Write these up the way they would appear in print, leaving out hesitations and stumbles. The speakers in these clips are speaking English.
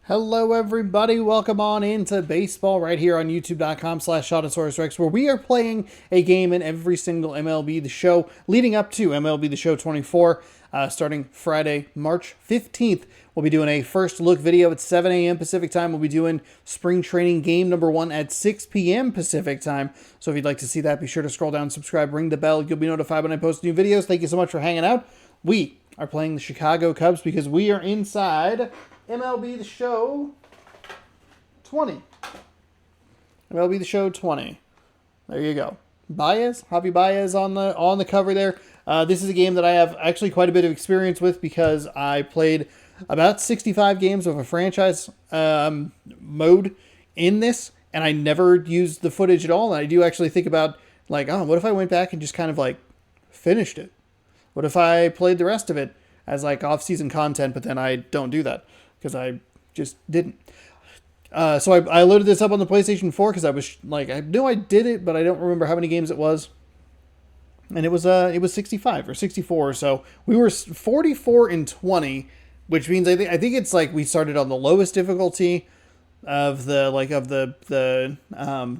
Hello everybody, welcome on into baseball right here on youtube.com/ShotAsaurusRex, where we are playing a game in every single MLB The Show leading up to MLB The Show 24, starting Friday, March 15th. We'll be doing a first look video at 7 a.m. Pacific time. We'll be doing spring training game number 1 at 6 p.m. Pacific time. So if you'd like to see that, be sure to scroll down, subscribe, ring the bell. You'll be notified when I post new videos. Thank you so much for hanging out. We are playing the Chicago Cubs because we are inside MLB The Show 20. MLB The Show 20. There you go. Javi Baez on the cover there. This is a game that I have actually quite a bit of experience with because I played about 65 games of a franchise mode in this, and I never used the footage at all. And I do actually think about, like, oh, what if I went back and just kind of, like, finished it? What if I played the rest of it as, like, off-season content, but then I don't do that because I just didn't. So I loaded this up on the PlayStation 4 because I was like, I knew I did it, but I don't remember how many games it was. And it was 65 or 64. So we were 44 and 20, which means I think it's like we started on the lowest difficulty of the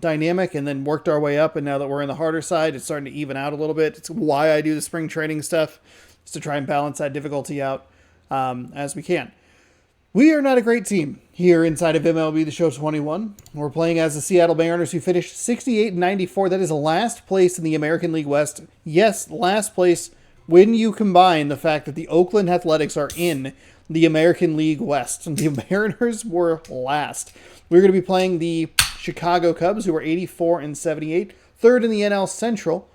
dynamic and then worked our way up. And now that we're in the harder side, it's starting to even out a little bit. It's why I do the spring training stuff, is to try and balance that difficulty out as we can. We are not a great team here inside of MLB The Show 21. We're playing as the Seattle Mariners, who finished 68-94. That is last place in the American League West. Yes, last place when you combine the fact that the Oakland Athletics are in the American League West. And the Mariners were last. We're going to be playing the Chicago Cubs, who are 84-78, third in the NL Central.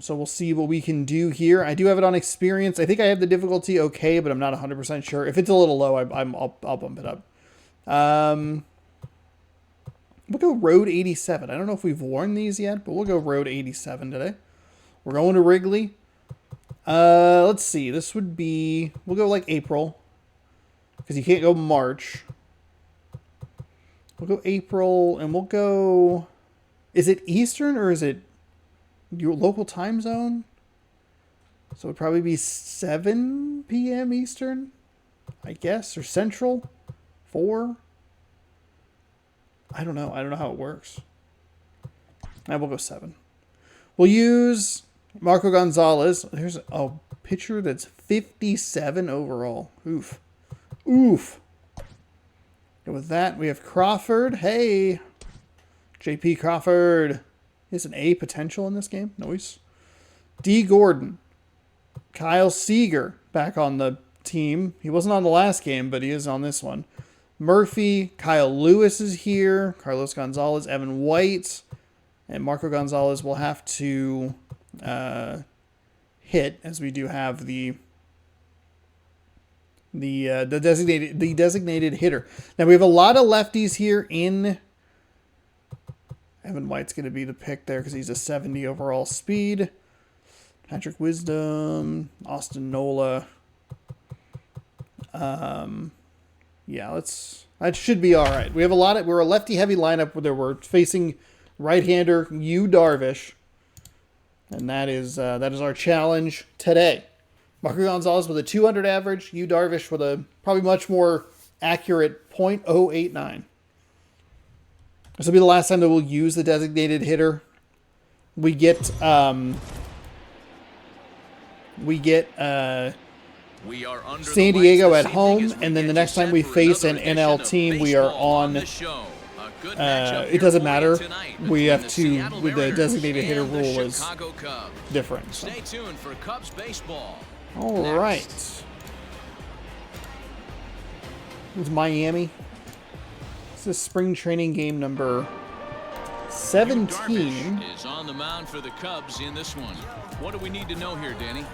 So we'll see what we can do here. I do have it on experience. I think I have the difficulty okay, but I'm not 100% sure. If it's a little low, I'll bump it up. We'll go Road 87. I don't know if we've worn these yet, but we'll go Road 87 today. We're going to Wrigley. Let's see. This would be... We'll go like April, because you can't go March. We'll go April, and we'll go... Is it Eastern or is it your local time zone? So it would probably be 7 p.m. Eastern, I guess, or Central, 4. I don't know. I don't know how it works. We'll go 7. We'll use Marco Gonzalez. There's a pitcher that's 57 overall. Oof. Oof. And with that, we have Crawford. Hey, J.P. Crawford. He has an A potential in this game. Nice. D. Gordon. Kyle Seager back on the team. He wasn't on the last game, but he is on this one. Murphy. Kyle Lewis is here. Carlos Gonzalez. Evan White. And Marco Gonzalez will have to hit, as we do have the designated hitter. Now we have a lot of lefties here in... Evan White's going to be the pick there because he's a 70 overall speed. Patrick Wisdom, Austin Nola. Yeah, that should be all right. We have we're a lefty heavy lineup where we're facing right-hander Yu Darvish. And that is our challenge today. Marco Gonzalez with a 200 average, Yu Darvish with a probably much more accurate .089. This will be the last time that we'll use the designated hitter. We get San Diego at home, and then the next time we face an NL team, we are on. It doesn't matter. We have to. With the designated hitter rule is different. So. Stay tuned for Cubs baseball. All right. It's Miami. This is spring training game number 17. Is on the mound for the Cubs in this one. What do we need to know here, Danny?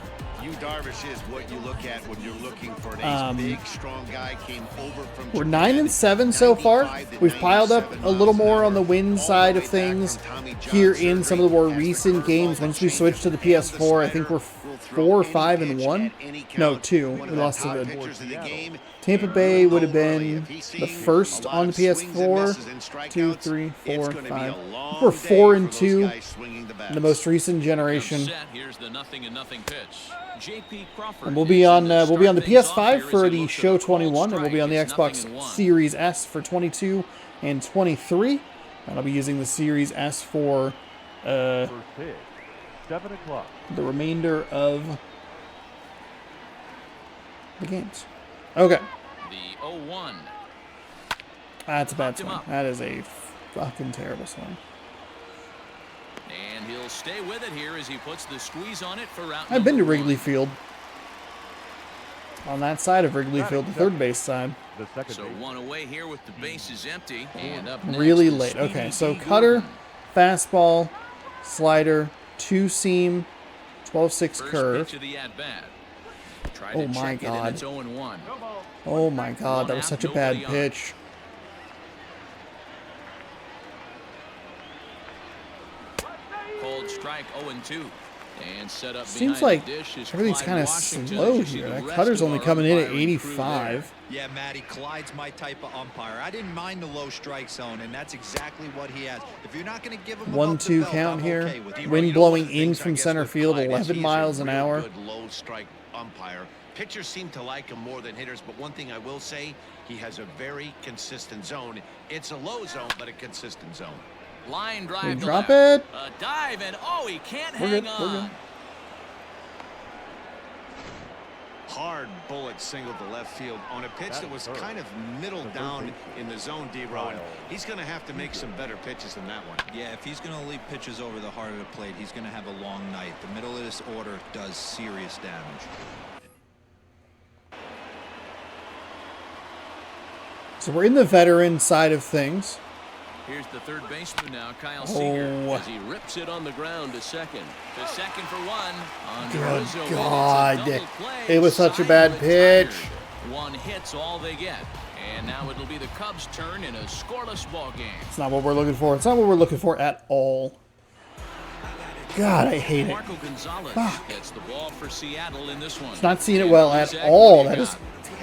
Yu Darvish is what you look at when you're looking for an big, strong guy. Came over from we're 9-7 so far. We've piled up a little more on the win side of things here in some of the more recent games. Once we switch to the PS4, I think we're throw 4, 5, and any 1. pitch at any No, count. 2. One We of the lost to top the pitchers of the game. Tampa And Bay you'll would have know early been if he's the seeing first a lot on the of swings and PS4. misses and 2, strikeouts, 3, 4, it's gonna be 5. a long We're day 4 for and those 2. guys swinging the bats. The most recent Comes generation. set. Here's the 0-0 pitch. JP Crawford. And we'll be on the PS5 for the show show 21, and we'll be on the Xbox Series S for 22 and 23. And I'll be using the Series S for First pitch, 7 o'clock. the remainder of the games. Okay, The 0-1. that's a bad Knocked him swing. up. That is a fucking terrible swing. And he'll stay with it here as he puts the squeeze on it for route I've been to number Wrigley 1. Field. On that side of Wrigley Field, the third base side. The second So base. one away here with the bases empty. And up next Really is late. Okay, Speedy so D. cutter, Gordon. fastball, slider, 2-seam, 12-6 First curve. pitch of the at-bat. Tried Oh to my check it, and God. it's 0-1. Oh my god, that was such a bad Nobody on. pitch. Called strike 0-2. And set up Seems behind like the dish is everything's Clyde kind of Washington. slow As you see here. the That rest cutter's of only our coming in at umpiring crew there. 85. Yeah, Matty, Clyde's my type of umpire. I didn't mind the low strike zone, and that's exactly what he has. If you're not going to give him above the 1-2 belt, count I'm here. okay with it. Wind You know, blowing one of the in things, I from guess, center with field, Clyde is 11 he's a miles an real hour. Good low strike umpire. Pitchers seem to like him more than hitters, but one thing I will say, he has a very consistent zone. It's a low zone, but a consistent zone. Line drive We to drop left. it. A dive, and oh, he can't We're hang good, on. we're good. Hard bullet single to left field on a pitch that was kind of middle down in the zone, D-Row. And he's going to have to make some better pitches than that one. Yeah, if he's going to leave pitches over the heart of the plate, he's going to have a long night. The middle of this order does serious damage. So we're in the veteran side of things. Here's the third baseman now, Kyle Seager, Oh. as he rips it on the ground to second. To second for one. Good Rizzo, and it's a God. double play. It was such a Side bad retired. pitch. One hit's all they get. And now it'll be the Cubs' turn in a scoreless ball game. It's not what we're looking for. It's not what we're looking for at all. God, I hate it. Marco Gonzalez gets the ball for Seattle in this one. Not seeing it And well at Zach, all. what do That you is got?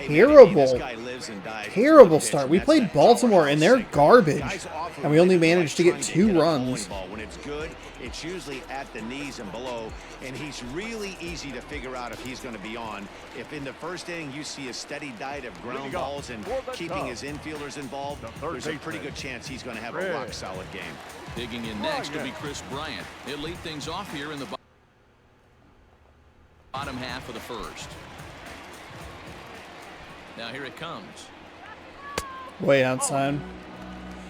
terrible. This guy lives and dies with Terrible pitch, start. and We that's played that Baltimore, and they're powerhouse garbage. Guys often And we only think about managed to get trying 2 hit a runs. bowling ball. When it's good, it's usually at the knees and below, and he's really easy to figure out if he's going to be on. If in the first inning you see a steady diet of ground balls and keeping his infielders involved, there's a pretty good chance he's going to have a rock-solid game. Digging in next will be Chris Bryant. He'll lead things off here in the bottom half of the first. Now here it comes. Way outside.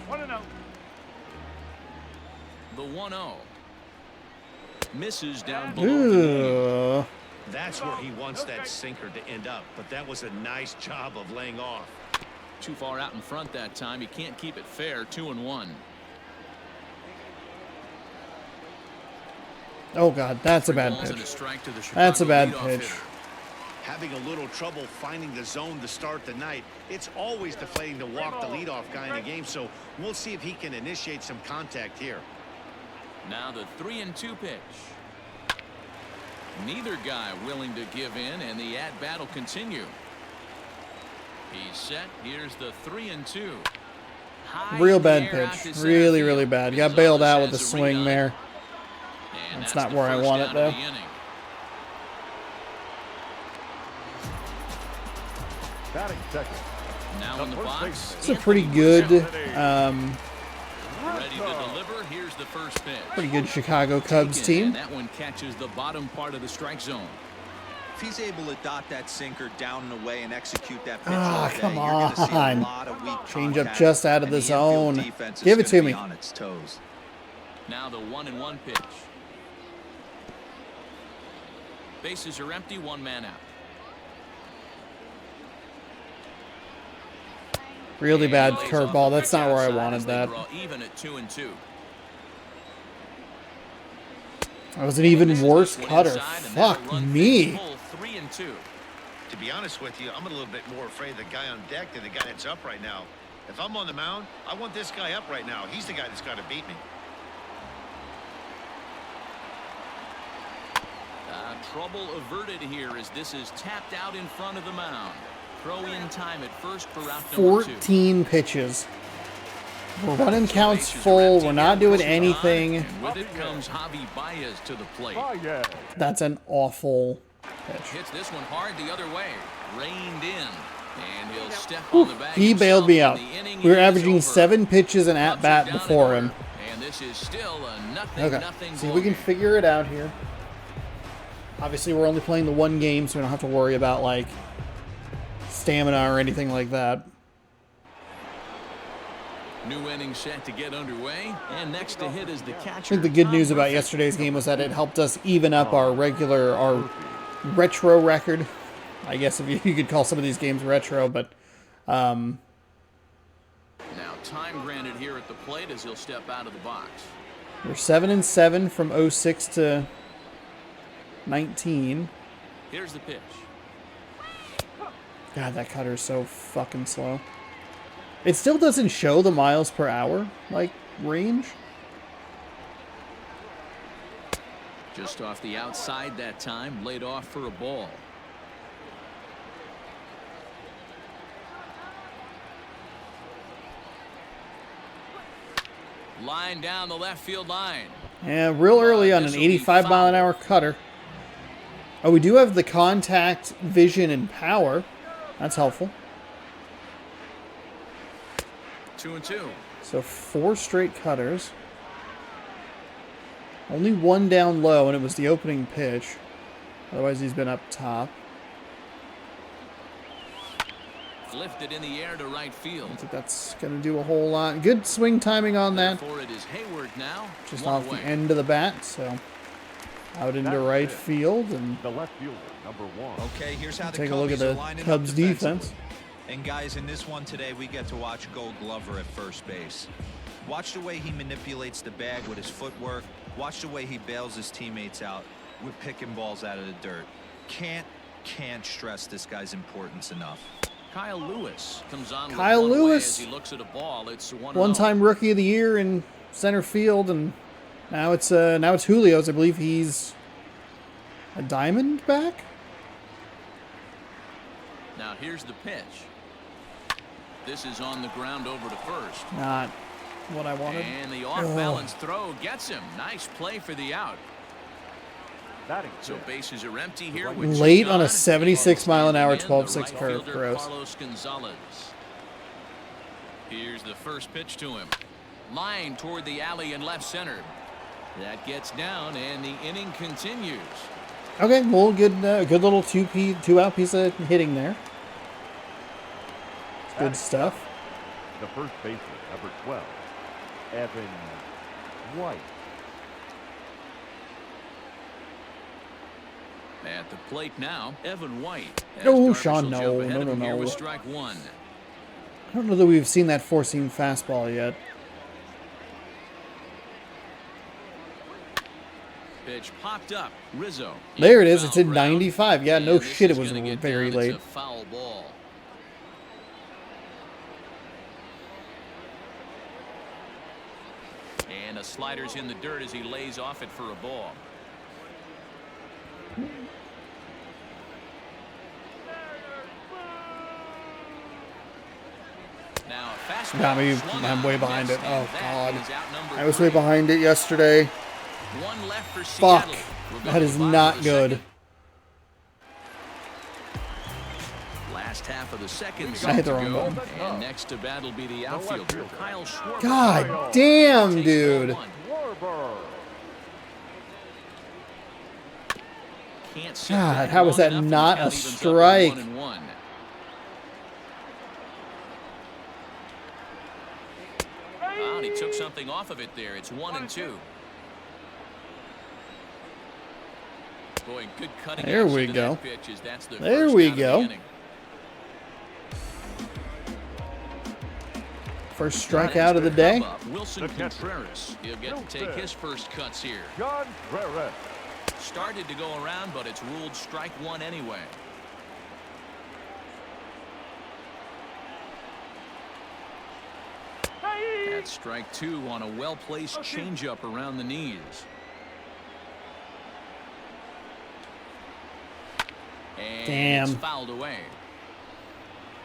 1-0. The 1-0. Misses down below the knee. Ooh. That's where he wants that sinker to end up, but that was a nice job of laying off. Too far out in front that time. He can't keep it fair. 2-1. Oh, God. That's a bad Balls and pitch. a strike to the That's a Chicago bad leadoff pitch. hitter. Having a little trouble finding the zone to start the night. It's always deflating to walk the leadoff guy in the game, so we'll see if he can initiate some contact here. Now the 3-2 pitch. Neither guy willing to give in, and the at-bat will continue. He's set. Here's the 3-2. High Real in the bad air out pitch. to center Really, field. really bad. Got Gonzalez bailed out with has the a swing read on there. it. And That's that's not the where I first want it, out of though. the inning. Batting second. Now in the box. It's a pretty good, Ready to deliver. Here's the first pitch. pretty good Chicago Cubs And team. that one catches the bottom part of the strike zone. If he's able to dot that sinker down and away and execute that pitch Ah, all day, come you're gonna see a on. lot of weak Change up contact, just out of and the infield zone. defense is Give it gonna to be me. on its toes. Now the 1-1 pitch. Bases are empty. One man out. Really bad Lays off curveball. the That's pitch not where I outside wanted as they that. draw even at 2-2. That was an even Misses worse this one cutter. inside, and that'll Fuck run me. things full, 3-2. To be honest with you, I'm a little bit more afraid of the guy on deck than the guy that's up right now. If I'm on the mound, I want this guy up right now. He's the guy that's got to beat me. Trouble averted here as this is tapped out in front of the mound. Throw in time at first for route number 2. 14 pitches. We're running counts full. We're not doing anything. And with it comes Javi Baez to the plate. That's an awful pitch. Hits this one hard the other way. Reined in. And he'll step on the bag. He bailed me out. We were averaging over. 7 pitches an at-bat before him. And this is still a nothing, Okay, nothing see if we can figure it out here. Obviously, we're only playing the one game, so we don't have to worry about, like, stamina or anything like that. New inning set to get underway, and next to hit is the catcher. I think the good news about yesterday's game was that it helped us even up our retro record. I guess if you could call some of these games retro, but now time granted here at the plate as he'll step out of the box. we're 7-7 from 06 to 19. Here's the pitch. God, that cutter is so fucking slow. It still doesn't show the miles per hour, like, range. Just off the outside that time, laid off for a ball. Line down the left field line. Yeah, real early on an 85-mile-an-hour cutter. Oh, we do have the contact, vision, and power. That's helpful. 2-2. So 4 straight cutters. Only 1 down low, and it was the opening pitch. Otherwise, he's been up top. Lifted in the air to right field. I don't think that's going to do a whole lot. Good swing timing on that. Therefore, it is Hayward now. Just One off away. the end of the bat, so out into right field. And The left fielder, number 1. Okay, here's how the take a look at Cubbies are the lining up Cubs defensively. defense. And guys, in this one today, we get to watch Gold Glover at first base. Watch the way he manipulates the bag with his footwork. Watch the way he bails his teammates out with picking balls out of the dirt. Can't stress this guy's importance enough. Kyle Lewis comes on. Kyle with one away Lewis. as he looks at a ball. It's 1-0. One-time Rookie of the Year in center field, and now it's Julio's. I believe he's a Diamondback. Now here's the pitch. This is on the ground over to first. Not what I wanted. And the off-balance throw gets him. Nice play for the out. So bases are empty here. With Late two on a gone. 76-mile-an-hour Standing in, 12-6 the right curve. fielder, Gross. Carlos Gonzalez. Here's the first pitch to him. Line toward the alley in left center. That gets down, and the inning continues. Okay, well, good little two-out piece of hitting there. Good stuff. The first baseman, number 12, Evan White. At the plate now, Evan White. As No, Darvish Sean, will no, jump ahead no, of him no, here no. with strike one. I don't know that we've seen that four-seam fastball yet. Pitch popped up. Rizzo. There it is. It's in Foul ground. 95. Yeah, And no this shit, is it was gonna get very down. It's late. a foul ball. And a slider's in the dirt as he lays off it for a ball. Now a fastball. Got me. Swung I'm on. way behind Yes, it. Oh, and that God. is out number I was way 3. behind it yesterday. One left for Fuck. Seattle. We're going That to is the bottom not of the good. second. Last half of the second I set hit to the wrong go. button. And next to bat will be the outfielder, Kyle Schwarber. God damn, Takes dude. ball one. Warburg. Can't sit God, back how was long that enough, and not the a count evens up at strike? 1-1. Wow, and he took something off of it there. It's 1-2. Boy, good cutting There edge we to go. that pitch as that's the There first we out of the go. inning. First strikeout of the day. Come up, Wilson The catcher. Contreras. He'll get to take his first cuts here. John Ferris. Started to go around, but it's ruled strike one anyway. That's strike two on a well-placed changeup around the knees. And Damn. it's fouled away.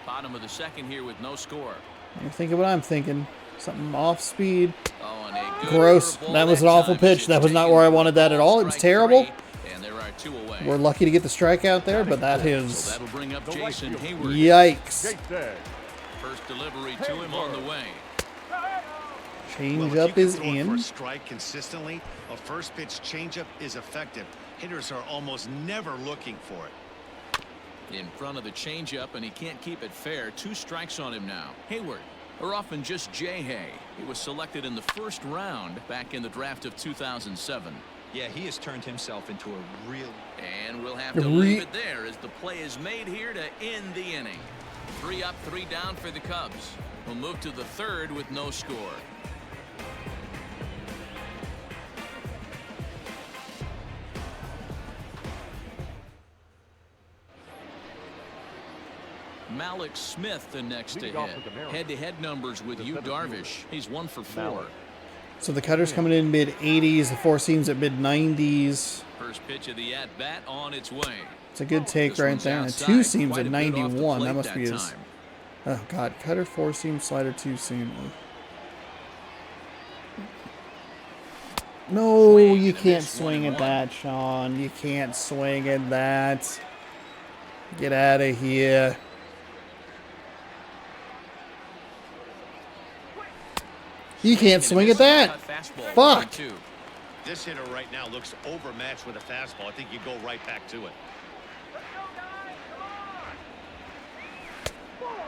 Bottom of the second here with no score. You're thinking what I'm thinking. Something off speed. Oh, and a good Gross. curveball That was an awful time. pitch. It's That was not taken where I for wanted that at all. It was strike terrible. 3, and there are 2 away. We're lucky to get the strikeout there, but that So is... that'll bring up Jason Hayward. Yikes. Jason. First delivery to him on the way. Change Well, up if you is can throw it for a in. strike consistently, a first pitch changeup is effective. Hitters are almost never looking for it. In front of the changeup, and he can't keep it fair. 2 strikes on him now. Hayward, or often just Jay Hay. He was selected in the first round back in the draft of 2007. Yeah, he has turned himself into a real... And we'll have to leave it there as the play is made here to end the inning. 3 up, 3 down for the Cubs. We'll move to the third with no score. Malik Smith the next to hit. Head-to-head numbers with Yu Darvish. He's 1 for 4. So the cutter's coming in mid-80s. The four seams at mid-90s. First pitch of the at-bat on its way. It's a good take This right one's there. And outside, two seams quite at a bit off the 91. That plate must be that his... time. Oh, God. Cutter, 4-seam, slider, 2-seam. No, Swing you and a can't miss, swing at 1-1. that, Sean. You can't swing at that. Get out of here. You can't swing at that. Fuck. This hitter right now looks overmatched with a fastball. I think you go right back to it.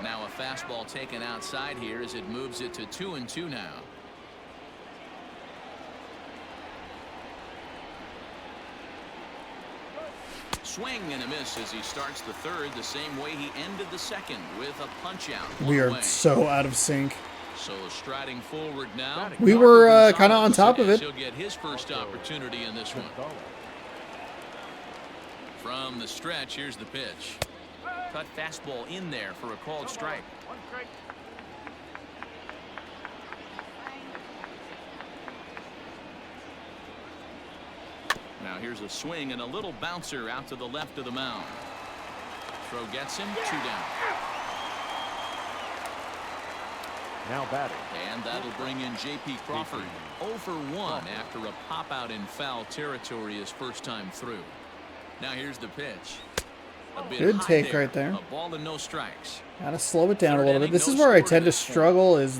Now a fastball taken outside here as it moves it to 2-2 now. Swing and a miss as he starts the third the same way he ended the second with a punch out. We are away. so out of sync. So striding forward now. We were kind of on top of it. He'll get his first opportunity in this one. From the stretch, here's the pitch. Cut fastball in there for a called strike. Now here's a swing and a little bouncer out to the left of the mound. Throw gets him, 2 down. Now batting. And that'll bring in J.P. Crawford. 0 for 1 after a pop out in foul territory his first time through. Now here's the pitch. A bit Good high take right there. A ball and no strikes. Gotta slow it down a Third little bit. inning, This no is where I score tend to this point. struggle is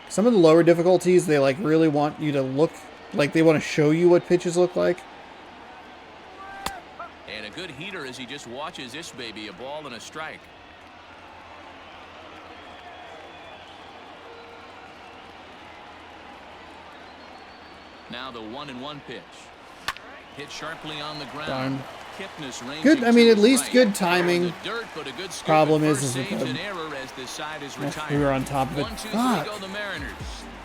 some of the lower difficulties, they like really want you to look like they want to show you what pitches look like. And a good heater as he just watches this baby, a ball and a strike. Now the 1-1 pitch. Hit sharply on the ground. Darn. Kipnis ranging Good, I mean, to at his least right. good In timing. the dirt, but a good scoop Problem at is first with saves the- an error as this side is Yeah, retired. we were on top of it. 1-2-3 Fuck. go the Mariners.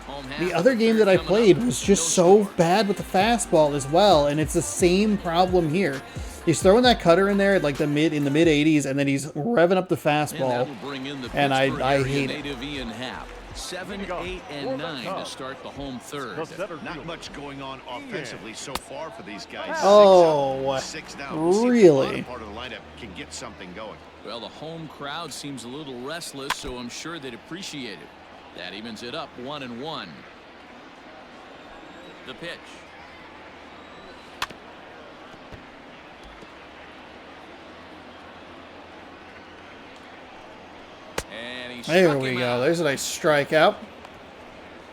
Home half The of other game third that I coming played up. was just No so score. bad with the fastball as well, and it's the same problem here. He's throwing that cutter in there at like in the mid 80s, and then he's revving up the And fastball. that'll bring in the And I Pittsburgh area hate it. native Ian Happ. 7, 8, and 9 to start the home third. The center Not field. much going on offensively so far for these guys. Oh, 6 down. We'll see if the really? bottom part of the lineup can get something going. Well, the home crowd seems a little restless, so I'm sure they'd appreciate it. That evens it up 1-1. The pitch. And he There struck we him go. out. There's a nice strikeout.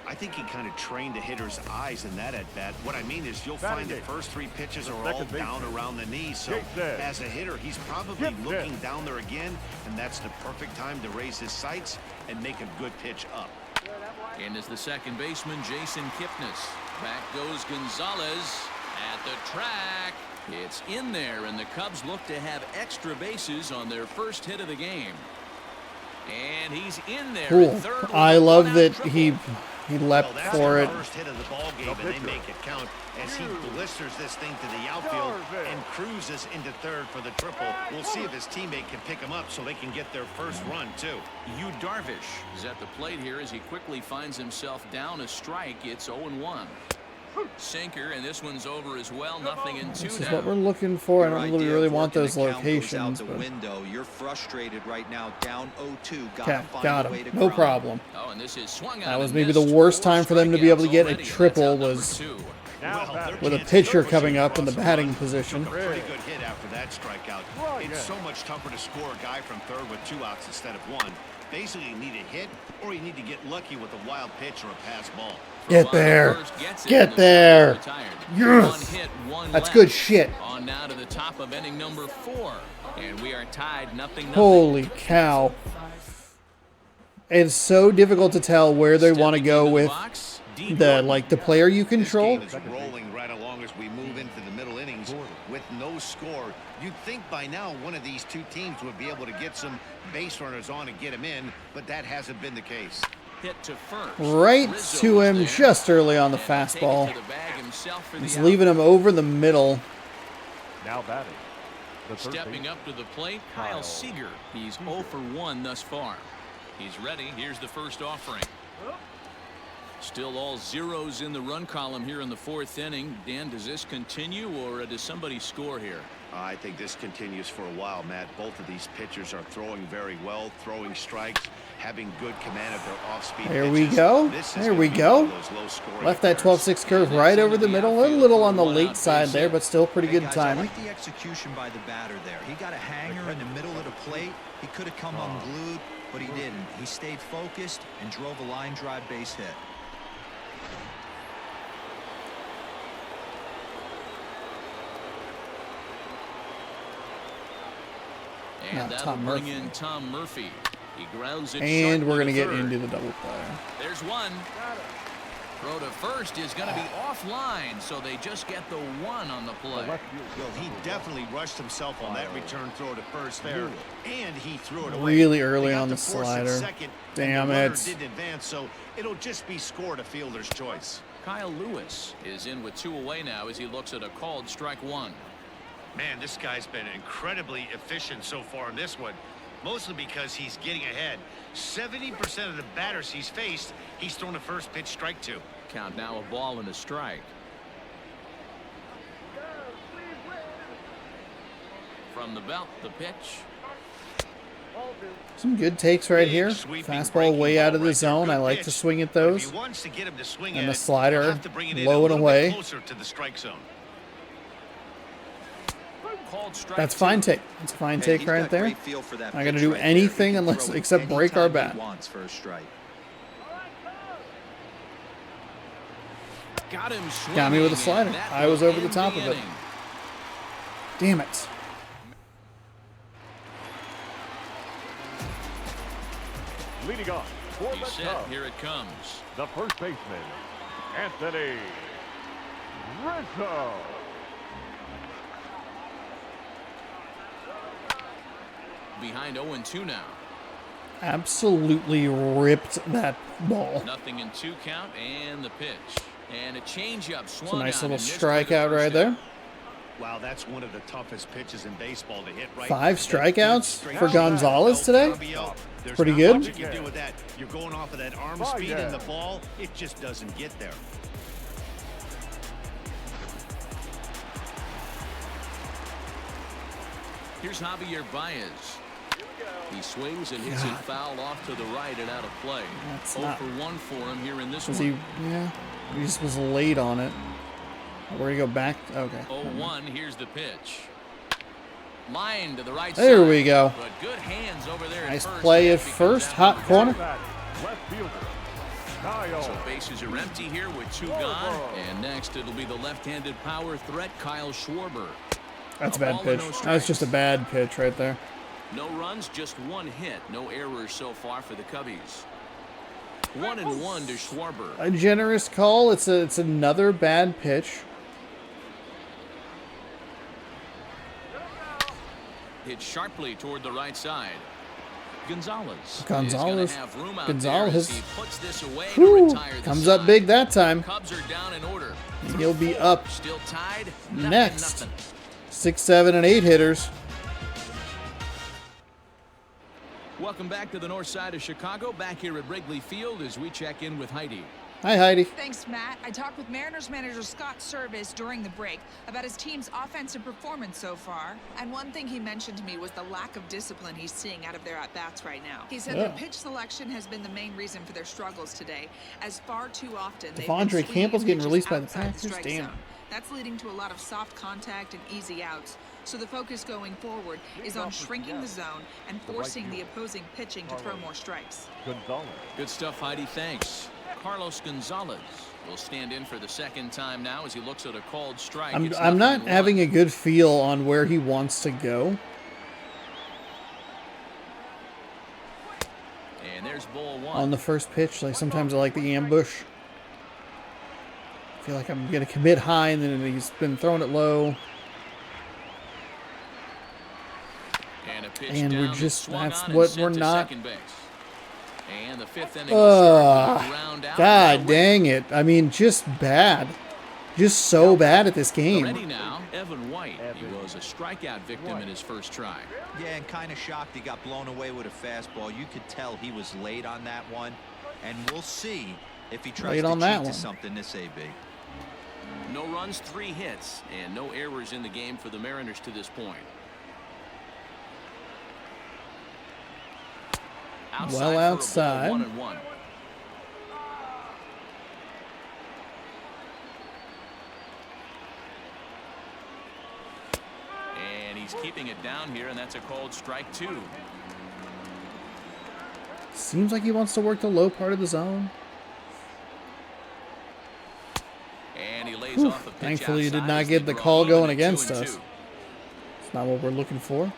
I think he kind of trained the hitter's eyes in that at bat. What I mean is you'll find the first 3 pitches are all second down baseman. around the knee. So Jason. as a hitter, he's probably Jason. looking down there again, and that's the perfect time to raise his sights and make a good pitch up. And as the second baseman, Jason Kipnis. Back goes Gonzalez at the track. It's in there, and the Cubs look to have extra bases on their first hit of the game. And he's in there. Cool. At third with I a love one-out that triple. he Well, leapt that's for the it. first hit of the ball game, and they make it count as he blisters this thing to the outfield and cruises into third for the triple. We'll see if his teammate can pick him up so they can get their first run, too. Yu Darvish is at the plate here as he quickly finds himself down a strike. It's 0-1. Sinker, and this one's over as well. Nothing in two This is now. what we're looking for. I Your don't idea really of want working those the count goes locations. out the But window. You're frustrated right now, down 0-2. okay, Find got a way him. to No grind. problem. Oh, and this is swung That out was and maybe the missed. worst 4 time for them to be able to get a strikeouts already, and that's triple out number was 2. Now batting. with a pitcher coming up in the batting position. A pretty good hit after that strikeout. It's so much tougher to score a guy from third with 2 outs instead of 1. Basically, you need a hit or you need to get lucky with a wild pitch or a pass ball. Get there. Get there. Yes. That's good shit. On now to the top of inning number 4. And we are tied 0-0. Holy cow. It's so difficult to tell where they want to go with the player you control. This game is rolling right along as we move into the middle innings with no score. You'd think by now one of these two teams would be able to get some base runners on and get him in, but that hasn't been the case. Hit to first. Right Rizzo to him is there. just early on the And he'll take it fastball. to the bag himself for the He's out. leaving him over the middle. Now batting. The third Stepping baseman. up to the plate, Kyle Seager. He's 0 for 1 thus far. He's ready. Here's the first offering. Still all zeros in the run column here in the 4th inning. Dan, does this continue or does somebody score here? I think this continues for a while, Matt. Both of these pitchers are throwing very well, throwing strikes, having good command of their off-speed There we pitches. go. This is There gonna we be go. one of those low-scoring Left that affairs. 12-6 curve right over the middle. A little on the late side there, but still pretty Hey good guys, timing. I like the execution by the batter there. He got a hanger in the middle of the plate. He could have come unglued, but he didn't. He stayed focused and drove a line drive base hit. And that'll Tom bring Murphy. in Tom Murphy. He grounds it And sharp we're to going to get third. into the double play. There's one. Throw to first is going to be offline, so they just get the 1 on the play. Well, he definitely rushed himself on that return throw to first there, and he threw it away. Really early They got on the to force it slider. second, Damn and the runner it. didn't advance, so it'll just be scored a fielder's choice. Kyle Lewis is in with 2 away now as he looks at a called strike 1. Man, this guy's been incredibly efficient so far in this one, mostly because he's getting ahead. 70% of the batters he's faced, he's thrown a first pitch strike to. Count now a ball and a strike. From the belt, the pitch. Some good takes right here. Sweeping, Fastball breaking way ball out of the right there. zone. Good I like pitch. to swing at But if those. he wants to get him to swing And at the it, slider he'll have to bring it in low a and little away. bit closer to the strike zone. Called strike That's 2. fine take. It's a fine take He's right got there. great feel for that Not gonna pitch do right there. He anything can unless throw it except break our anytime he bat. wants for a strike. Got him swinging. Got me with a and slider. that I was will over the end top of it. inning. Damn it. Leading off for He's the set. Cubs, Here it comes. the first baseman, Anthony Rizzo. Behind 0-2 now. Absolutely ripped that ball. Nothing in 2 count and the pitch. And a changeup It's swung a nice on little and missed by the strikeout first right there. out. Wow, that's one of the toughest pitches in baseball to hit right. 5 strikeouts Straight for out. Gonzalez today. There's Pretty not good. much you can do with that. You're going off of that arm speed and the ball. It just doesn't get there. Here's Javier Baez. He swings and hits it foul off to the right and out of play. That's 0 not- for 1 for him here in this Was one. he? Yeah. He just was late on it. We're going to go back. Okay. 0-1. Here's the pitch. Line to the right side. There we go. But good hands over there. Nice at first. play That at becomes first. out Hot of the corner. Back, left fielder, Kyle. So bases are empty here with 2 gone. And next it'll be the left-handed power threat, Kyle Schwarber. That's a A bad ball pitch. and no That was just a strikes. bad pitch right there. No runs, just 1 hit. No errors so far for the Cubbies. 1-1 to Schwarber. A generous call. It's another bad pitch. Hit sharply toward the right side. Gonzalez. Gonzalez. Is gonna have room out Gonzalez. there as he puts this away to Whew. retire the Comes up side. big that time. Cubs are down in order. He'll be up Still tied. next. Nothing. 6, 7, and 8 hitters. Welcome back to the north side of Chicago. Back here at Wrigley Field as we check in with Heidi. Hi, Heidi. Thanks, Matt. I talked with Mariners manager Scott Service during the break about his team's offensive performance so far. And one thing he mentioned to me was the lack of discipline he's seeing out of their at-bats right now. He said their pitch selection has been the main reason for their struggles today, as far too often Devondre Campbell's getting released by the Packers. Damn. That's leading to a lot of soft contact and easy outs. So the focus going forward is on shrinking the zone and forcing the opposing pitching to throw more strikes. Gonzalez. Good stuff, Heidi. Thanks. Carlos Gonzalez will stand in for the second time now as he looks at a called strike. I'm not having a good feel on where he wants to go. And there's ball one. On the first pitch, like sometimes I like the ambush. I feel like I'm going to commit high and then he's been throwing it low. And a pitch And down we're just, swung that's on what and we're sent to not. second base. And the fifth inning will start with a ground out. God dang it. I mean, just bad. Just so bad at this game. Ready now, Evan White. He was a strikeout victim in his first try. Yeah, and kind of shocked he got blown away with a fastball. You could tell he was late on that one. And we'll see if he tries to cheat to something this AB. No runs, 3 hits, and no errors in the game for the Mariners to this point. Well outside. 1-1. And he's keeping it down here, and that's a called strike 2. Seems like he wants to work the low part of the zone. And he lays off a pitch. Thankfully, you did outside not as get they the draw call him going at against 2-2. us. It's not what we're looking for.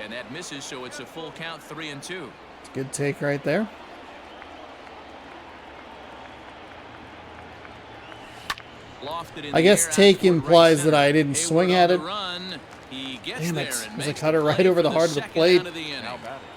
And that misses, so it's a full count, 3-2. It's a good take right there. I guess take implies that I didn't swing at it. Damn it. There's a cutter right over the heart of the plate. Now batting,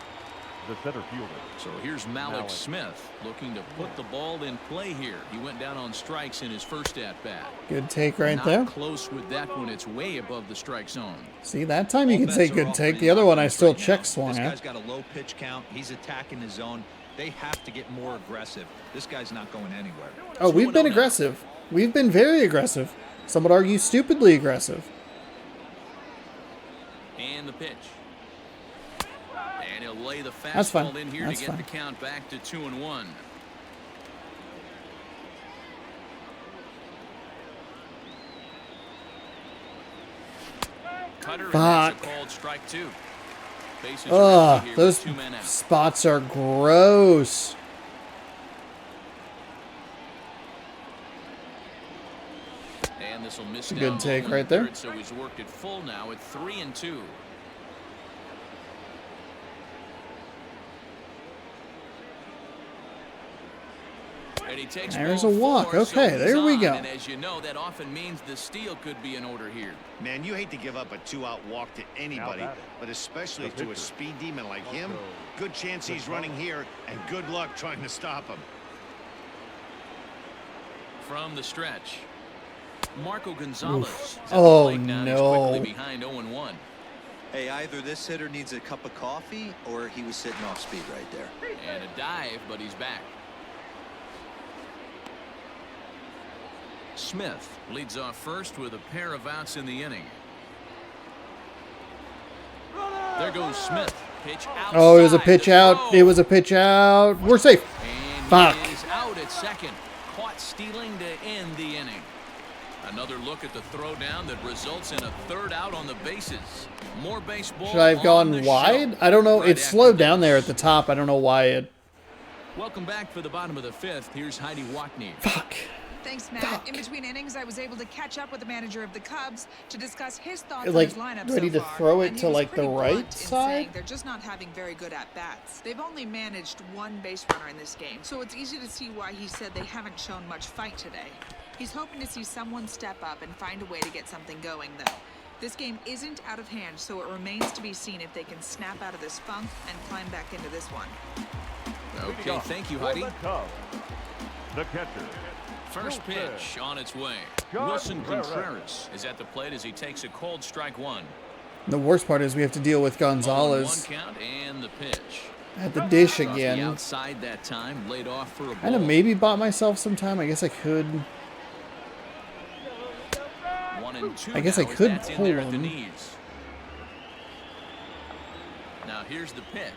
the center fielder. So here's Malik Smith looking to put the ball in play here. He went down on strikes in his first at-bat. Good take right there. Not close with that one. It's way above the strike zone. See, that time you can say good take. The other one I still check swung This at. guy's got a low pitch count. He's attacking the zone. They have to get more aggressive. This guy's not going anywhere. Oh, we've been aggressive. We've been very aggressive. Some would argue stupidly aggressive. And the pitch. And he'll lay the That's fine. fastball in here That's to get fine. the count back to 2-1. Cutter, and that's a called strike 2. Bases are empty here with Those 2 men out. spots are gross. And this will miss Good down take low in right the there. third, so he's worked it full now at 3-2. And he takes There's ball a walk. 4, so Okay, he's there we on. go. And as you know, that often means the steal could be in order here. Man, you hate to give up a 2-out walk to anybody, but especially to a speed demon like him. Good chance he's running here, and good luck trying to stop him. From the stretch, Marco Gonzalez. Oh, He's no. quickly behind 0-1. Hey, either this hitter needs a cup of coffee or he was sitting off speed right there. And a dive, but he's back. Smith leads off first with a pair of outs in the inning. There goes Smith. Pitch outside. Oh, it was a pitch out. It was a pitch out. We're safe. And Fuck. he is out at second. Caught stealing to end the inning. Another look at the throwdown that results in a third out on the bases. More baseball. Should I have on gone the wide? show. I don't know. Right It's after slowed down this. there at the top. I don't know why it. Welcome back for the bottom of the 5th. Here's Heidi Watney. Fuck. Thanks, Matt. In between innings, I was able to catch up with the manager of the Cubs to discuss his thoughts Like, on his lineup ready so to far, throw it and he to, was like, the pretty right blunt in side? saying they're just not having very good at-bats. They've only managed one base runner in this game, so it's easy to see why he said they haven't shown much fight today. He's hoping to see someone step up and find a way to get something going, though. This game isn't out of hand, so it remains to be seen if they can snap out of this funk and climb back into this one. Okay, thank you, Heidi. For the Cubs, the catcher. First pitch on its way. John Wilson Contreras. Contreras is at the plate as he takes a called strike 1. The worst part is we have to deal with Gonzalez. 1 count and the pitch. At the dish Off the again. outside that time, laid off for a I'd have ball. maybe bought myself some time. I guess I could. 1-2 I guess I now as could that's in pull there at the him. knees. Now here's the pitch.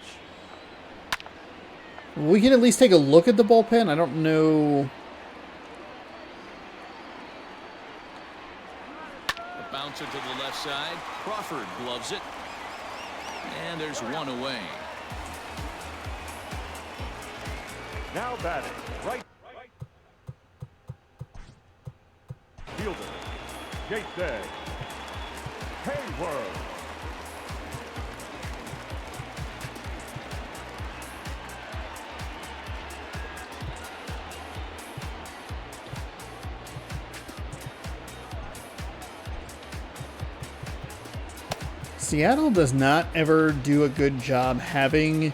We can at least take a look at the bullpen. I don't know. A bouncer to the left side. Crawford gloves it. And there's one away. Now batting, right fielder, Jason Hayward. Seattle does not ever do a good job having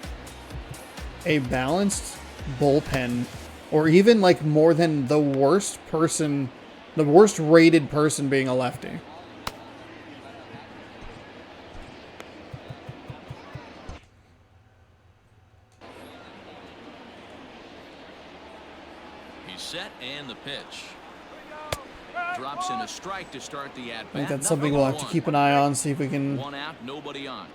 a balanced bullpen, or even like more than the worst person, the worst rated person being a lefty. He's set and the pitch. Drops in a strike to start the at-bat. I think that's something we'll have to keep an eye on, see if we can One out, nobody on.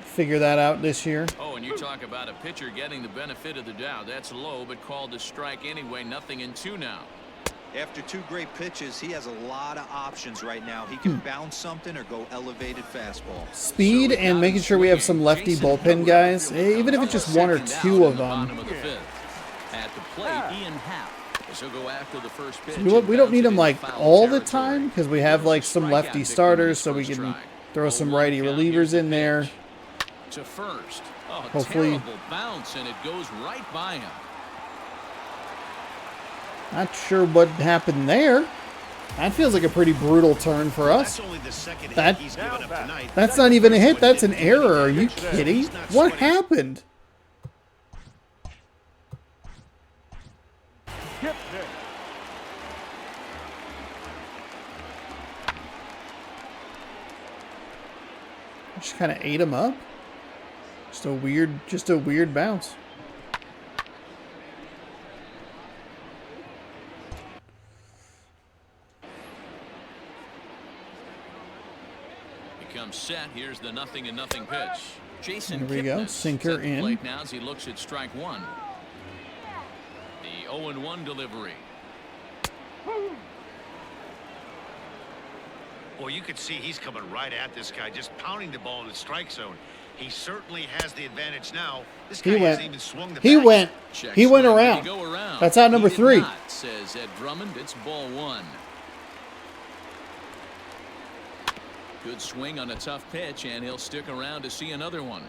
figure that out this year. Oh, and you talk about a pitcher getting the benefit of the doubt. That's low, but called a strike anyway. Nothing in two now. After two great pitches, he has a lot of options right now. He can bounce something or go elevated fastball. Speed So and making sure we have some lefty bullpen guys, even if it's just one or two of them. At the plate, Ian Happ. So go after the first pitch. We don't need them like all the time because we have like some lefty starters, so we can throw some righty relievers in there. To first. Oh, Hopefully. terrible bounce, and it goes right by him. Not sure what happened there. That feels like a pretty brutal turn for us. That's only the second hit That- he's given up tonight. That's not even a hit. That's an error. Are you kidding? What happened? Gibson. Just kind of ate him up. Just a weird bounce. He comes set. Here's the 0-0 pitch. Jason There we go. Kipnis Sinker at the in. plate now as he looks at strike one. The 0-1 delivery. Well, you could see he's coming right at this guy, just pounding the ball in the strike zone. He certainly has the advantage now. This guy hasn't even swung the bat. He went Check He went swing. Did around. he go around? That's out number He did 3. not, says Ed Drummond. It's ball one. Good swing on a tough pitch, and he'll stick around to see another one.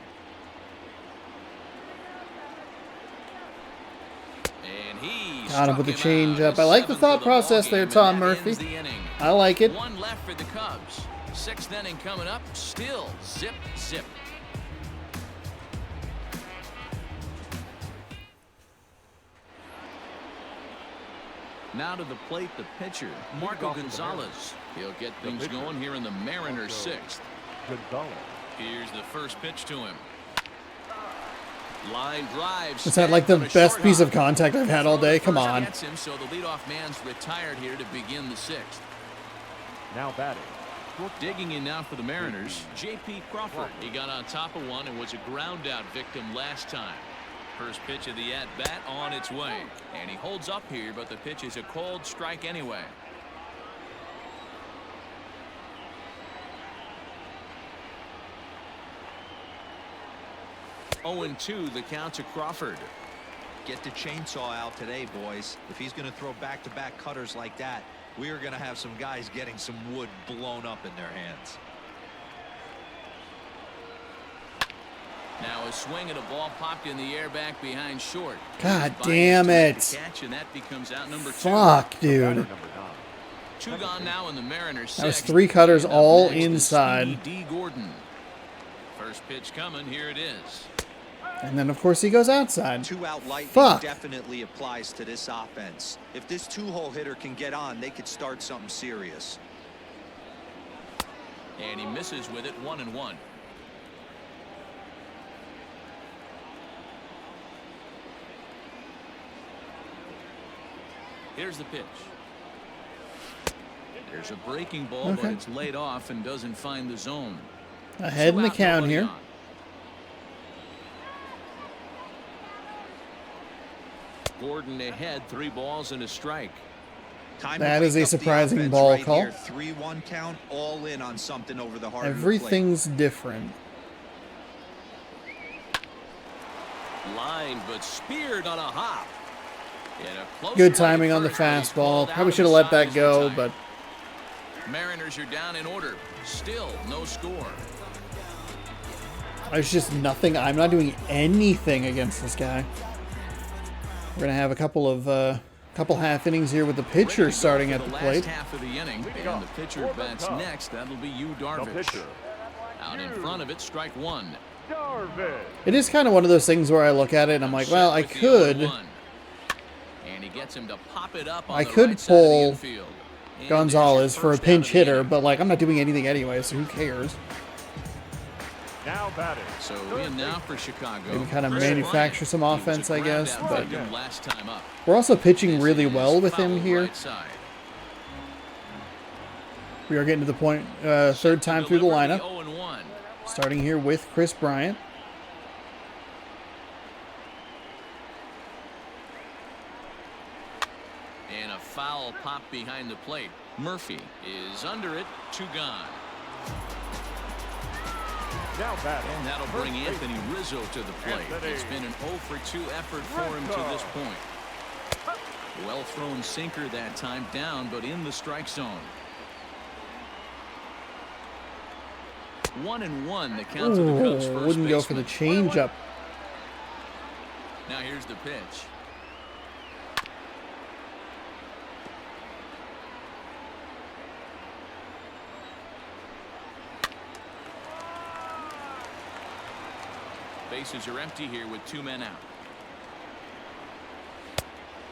And he Got him with the struck him out. changeup. His I like the 7th thought of process ballgame, there, and Tom that Murphy. ends the inning. I like it. One left for the Cubs. 6th inning coming up. Still zip, zip. Now to the plate, the pitcher, Marco Gonzalez. He'll get things going here in the Mariners' 6th. Gonzalez. Here's the first pitch to him. Line drive. Is that like the best piece of contact I've had all day? Come First on. gets him, so the leadoff man's retired here to begin the 6th. Now batting. Digging in now for the Mariners, J.P. Crawford. He got on top of one and was a ground out victim last time. First pitch of the at-bat on its way. And he holds up here, but the pitch is a cold strike anyway. Oh, 2 the count to Crawford. Get the chainsaw out today, boys. If he's going to throw back-to-back cutters like that, we are going to have some guys getting some wood blown up in their hands. Now a swing and a ball popped in the air back behind short. God By damn his it. catch, and that becomes out number 2. Fuck, dude. Number 9. 2 gone now in the Mariners. That was 6th. 3 cutters And up all next is inside. Speedy D. Gordon. First pitch coming. Here it is. And then, of course, he goes outside. 2-out lightning Fuck. definitely applies to this offense. If this 2-hole hitter can get on, they could start something serious. And he misses with it. 1-1. Here's the pitch. There's a breaking ball, but it's laid off and doesn't find the zone. Ahead in the count here. Gordon ahead, 3 balls and a strike. That is a surprising ball call. 3-1 count, all in on something over the heart. Everything's different. Line, but speared on a hop. Good timing on the fastball. Probably should have let that go, but Mariners are down in order. Still no score. there's just nothing. I'm not doing anything against this guy. We're gonna have a couple half innings here with the pitcher starting at the plate. Half of the inning, and the pitcher bats next. That'll be Yu Darvish. Out in front of it, strike 1. It is kind of one of those things where I look at it and I'm like, well, I could. And he gets him to pop it up on I the could right side of the pull infield. And Gonzalez for a first pinch out of the hitter, inning. but like I'm not doing anything anyway, so who cares? Now batting. So in now for Chicago. Maybe kind of Chris manufacture Bryant. some He was offense, a I guess, ground but out for him last time up. we're also pitching This really is well with him foul here. right side. We are getting to the point, third time through the lineup. 0-1. Starting here with Chris Bryant. And a foul pop behind the plate. Murphy is under it. 2 gone. Now batting. And that'll bring Anthony Rizzo to the plate. It's been an 0 for 2 effort for him to this point. Well thrown sinker that time, down but in the strike zone. 1-1 the count to the Cubs first Wouldn't go for the baseman. changeup. Now here's the pitch. Bases are empty here with 2 men out.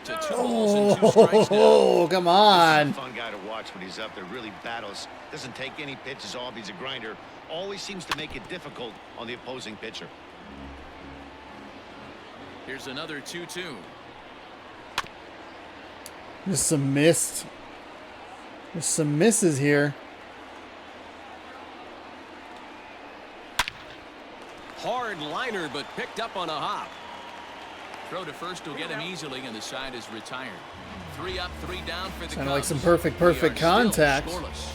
To 2 balls and 2 strikes now. Oh, come on. He's a fun guy to watch when he's up there. Really battles. Doesn't take any pitches off. He's a grinder. Always seems to make it difficult on the opposing pitcher. Here's another 2-2. Just some missed. There's some misses here. Hard liner, but picked up on a hop. Throw to first will get him easily, and the side is retired. 3 up, 3 down for the Cubs. Sounded like some perfect We are contact. still scoreless.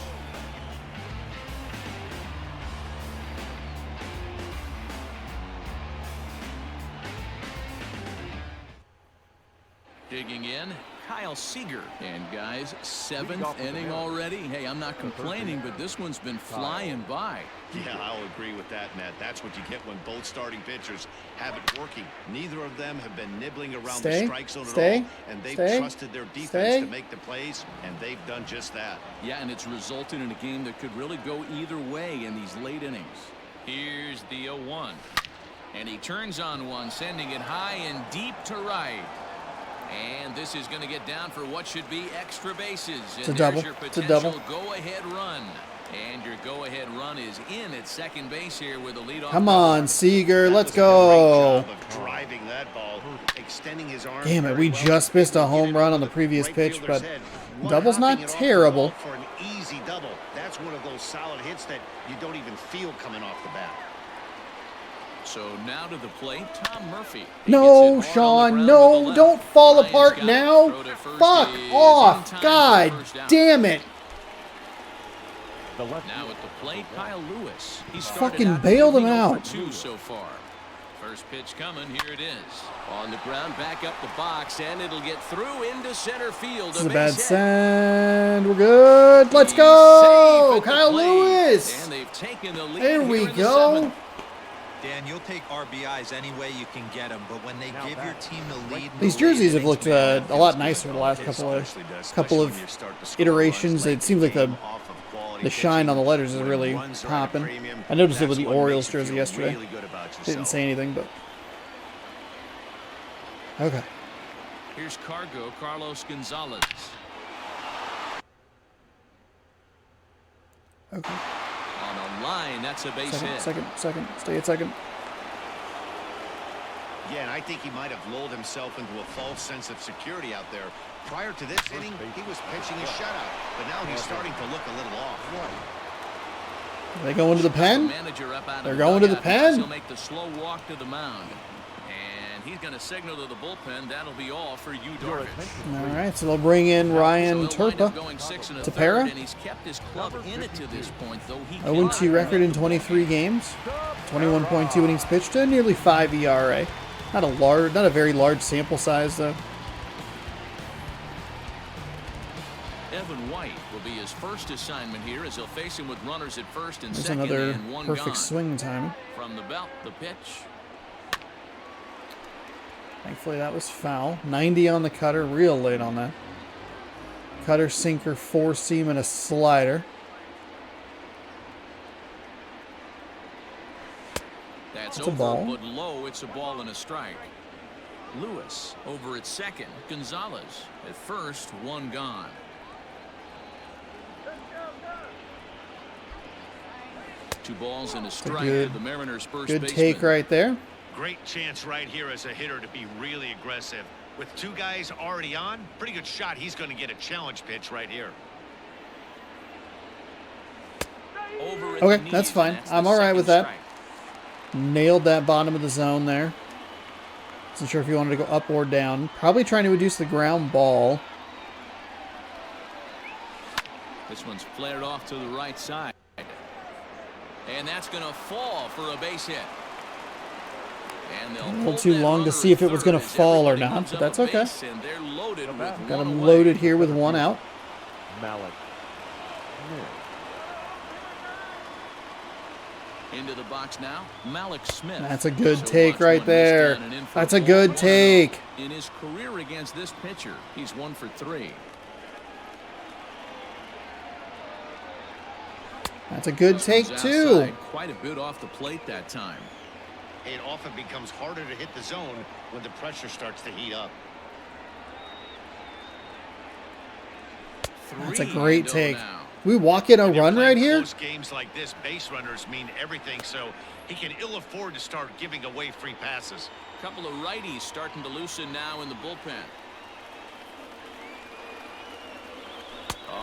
Digging in, Kyle Seager. And guys, 7th inning already. Hey, I'm not complaining, but this one's been flying by. Yeah, I'll agree with that, Matt. That's what you get when both starting pitchers have it working. Neither of them have been nibbling around the strike zone at all, and they've trusted their defense to make the plays, and they've done just that. Yeah, and it's resulted in a game that could really go either way in these late innings. Here's the 0-1. And he turns on one, sending it high and deep to right. And this is going to get down for what should be extra bases. It's a double. It's a double. Go-ahead run. And your go-ahead run is in at second base here with a leadoff. Come on, Seager, let's go. Driving that ball, extending his arm. Damn it, we just missed a home run on the previous pitch, but double's not terrible. For an easy double. That's one of those solid hits that you don't even feel coming off the bat. So now to the plate, Tom Murphy. No, Sean, no, don't fall apart now. Fuck off. God damn it. Now at the plate, Kyle Lewis. He's fucking bailed him out. 2 so far. First pitch coming. Here it is. On the ground, back up the box, and it'll get through into center field. This is a bad send. We're good. Let's go. Kyle Lewis. And they've taken the lead. There we go. Dan, you'll take RBIs any way you can get them, but when they give your team the lead, These jerseys have looked a lot nicer the last couple of iterations. It seems like the shine on the letters is really popping. I noticed it with the Orioles jersey yesterday. Didn't say anything, but okay. Here's Carlos Gonzalez. Okay. On a line, that's a base hit. Second. Stay at second. Yeah, and I think he might have lulled himself into a false sense of security out there. Prior to this inning, he was pitching a shutout, but now he's starting to look a little off. They go into the pen. They're going to the pen. He'll make the slow walk to the mound. And he's going to signal to the bullpen. That'll be all for you, Darvish. All right, so they'll bring in Ryan Turpa. Tepera. And he's kept his club in it to this point, though. 0-2 record in 23 games. 21.2 innings pitched, to nearly 5 ERA. Not a very large sample size though. Evan White will be his first assignment here as he'll face him with runners at first and There's second another and one perfect gone. swing time. From the belt, the pitch. Thankfully that was foul. 90 on the cutter, real late on that. Cutter, sinker, 4-seam, and a slider. That's a over, ball. but low. It's a ball and a strike. Lewis over at second. Gonzalez at first, one gone. Two balls and a strike to the Mariners' first Good baseman. take right there. Great chance right here as a hitter to be really aggressive. With two guys already on, pretty good shot. He's going to get a challenge pitch right here. Over at Okay, the knees, that's fine. and I'm the all right second with that. strike. Nailed that bottom of the zone there. Wasn't sure if you wanted to go up or down. Probably trying to reduce the ground ball. This one's flared off to the right side. And that's going to fall for a base hit. And they'll A little pull too that long to runner see if it at was going to third as fall or everybody not, moves but up that's a okay. base, and they're loaded with Got one him away. loaded here with one out. Malik. Into the box now, Malik Smith. That's a good So take watch right one there. miss down and in for That's a ball. good 1-0. take. In his career against this pitcher, he's 1 for 3. That's a good This take one's too. outside, quite a bit off the plate that time. It often becomes harder to hit the zone when the pressure starts to heat up. That's a great 3-0 take. now. We walk in a When you're run playing right here. Close games like this, base runners mean everything, so he can ill afford to start giving away free passes. Couple of righties starting to loosen now in the bullpen.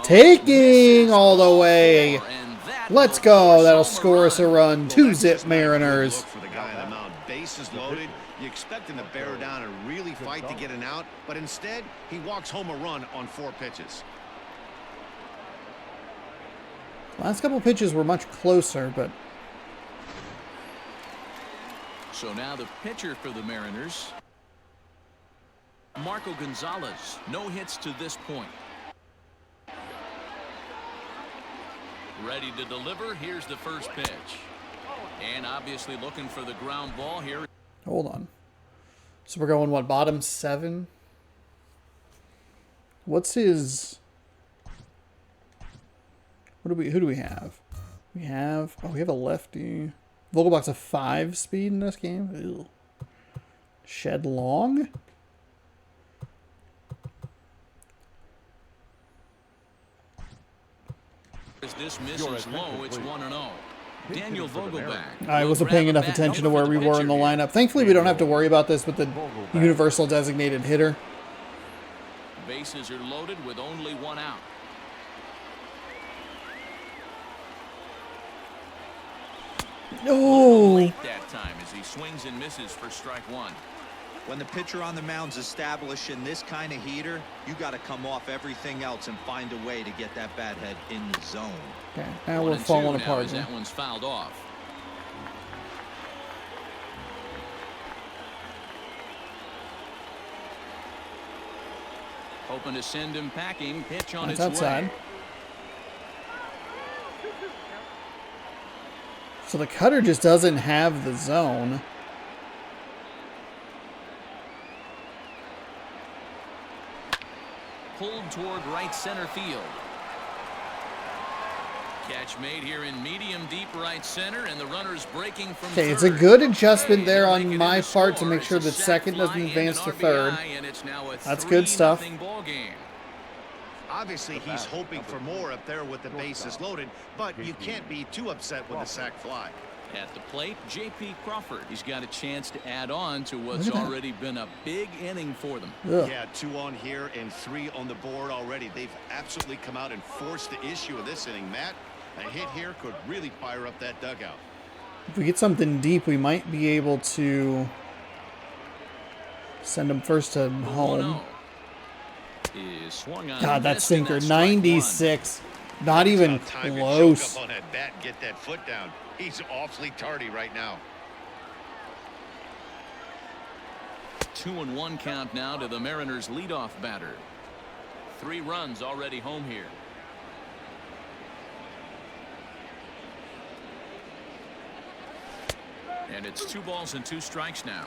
Taking all the way. And that Let's will go. force That'll home a score us a run. run. Well, that's 2-zip just not a good Mariners. look for the guy on the mound. Bases loaded. You expect him to bear down and really fight to get an out, but instead he walks home a run on 4 pitches. Last couple pitches were much closer, but So now the pitcher for the Mariners, Marco Gonzalez. No hits to this point. Ready to deliver. Here's the first pitch. And obviously looking for the ground ball here. hold on. So we're going what, bottom 7? What's his? Who do we have? We have a lefty. Vogelbach's a 5 speed in this game. Ew. Shed Long. As this misses low, it's 1-0. Daniel Vogelbach. I wasn't paying enough attention to where we were in the lineup. Thankfully, we don't have to worry about this with the universal designated hitter. Bases are loaded with only 1 out. Oh, Late that time as he swings and misses for strike 1. When the pitcher on the mound's establishing this kind of heater, you got to come off everything else and find a way to get that bat head in the zone. okay. Now 1 we're and 2 falling now apart as here. that one's fouled off. Hoping to send him packing. Pitch on That's its outside. way. So the cutter just doesn't have the zone. Pulled toward right center field. Catch made here in medium deep right center, and the runner's breaking from Okay, third. it's a good adjustment there He'll on make it my in to part to score. make sure It's a that sac second fly doesn't and advance an to RBI, third. and it's now a That's good stuff. 3-0 ball game. Obviously, he's hoping for more up there with the bases loaded, but you can't be too upset with a sac fly. At the plate, J.P. Crawford. He's got a chance to add on to what's already been a big inning for them. Ugh. Yeah, 2 on here and 3 on the board already. They've absolutely come out and forced the issue of this inning. Matt, a hit here could really fire up that dugout. If we get something deep, we might be able to send him first to home. Is swung on God, that missed, and sinker, that's strike 96. Not even About time to close. choke up on that bat and get that foot down. He's awfully tardy right now. 2-1 count now to the Mariners' leadoff batter. 3 runs already home here. And it's 2 balls and 2 strikes now.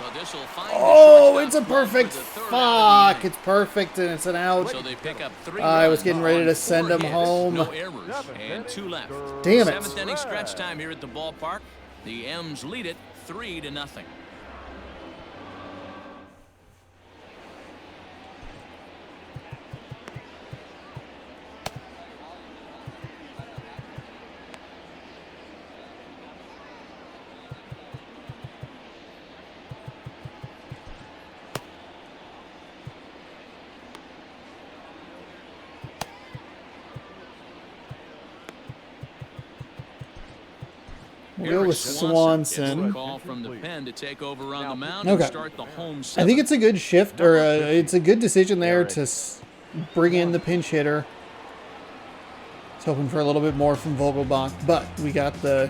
Well, this'll find the Oh, shortstop it's a glove perfect for the 3rd out of fuck. the It's perfect, and it's an out. So they pick up 3 I was runs getting ready on to send 4 him hits, home. No errors, and 2 left. Damn it. 7th inning stretch time here at the ballpark. The M's lead it 3-0. We'll go with Gets the Swanson. call from the pen to take over on the mound Okay. and start the home I seventh. think it's a good shift, or it's a good decision there to bring in the pinch hitter. I was hoping for a little bit more from Vogelbach, but we got the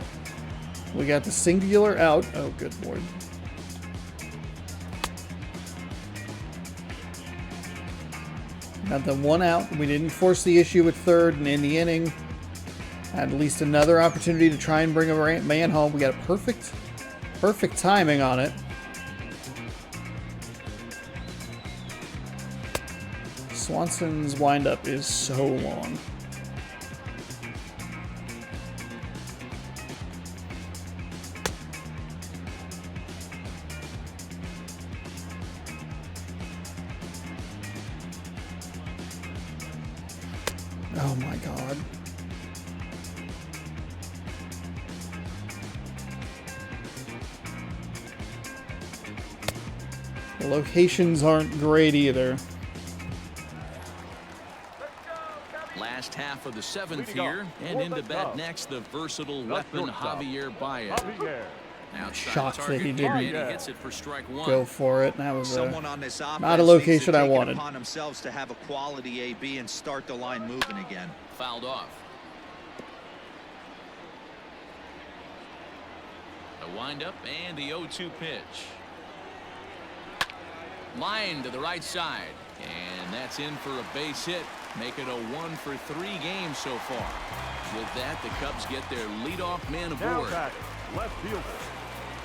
singular out. Oh, good lord. Got the 1 out. We didn't force the issue with 3rd, and in the inning, had at least another opportunity to try and bring a man home. We got a perfect timing on it. Swanson's windup is so long. Oh my god. The locations aren't great either. Last half of the 7th Leading off here, and for into the bat Cubs. next, the versatile Left weapon shortstop, Javier Baez. Javier. Outside Shocked that he target, didn't and he gets it for strike 1. Go for it. That was Someone on this offense not a needs to location I take it wanted. upon themselves to have a quality AB and start the line moving again. Fouled off. The windup and the 0-2 pitch. Line to the right side, and that's in for a base hit. Make it a 1-for-3 game so far. With that, the Cubs get their leadoff man Now aboard. batting, left fielder,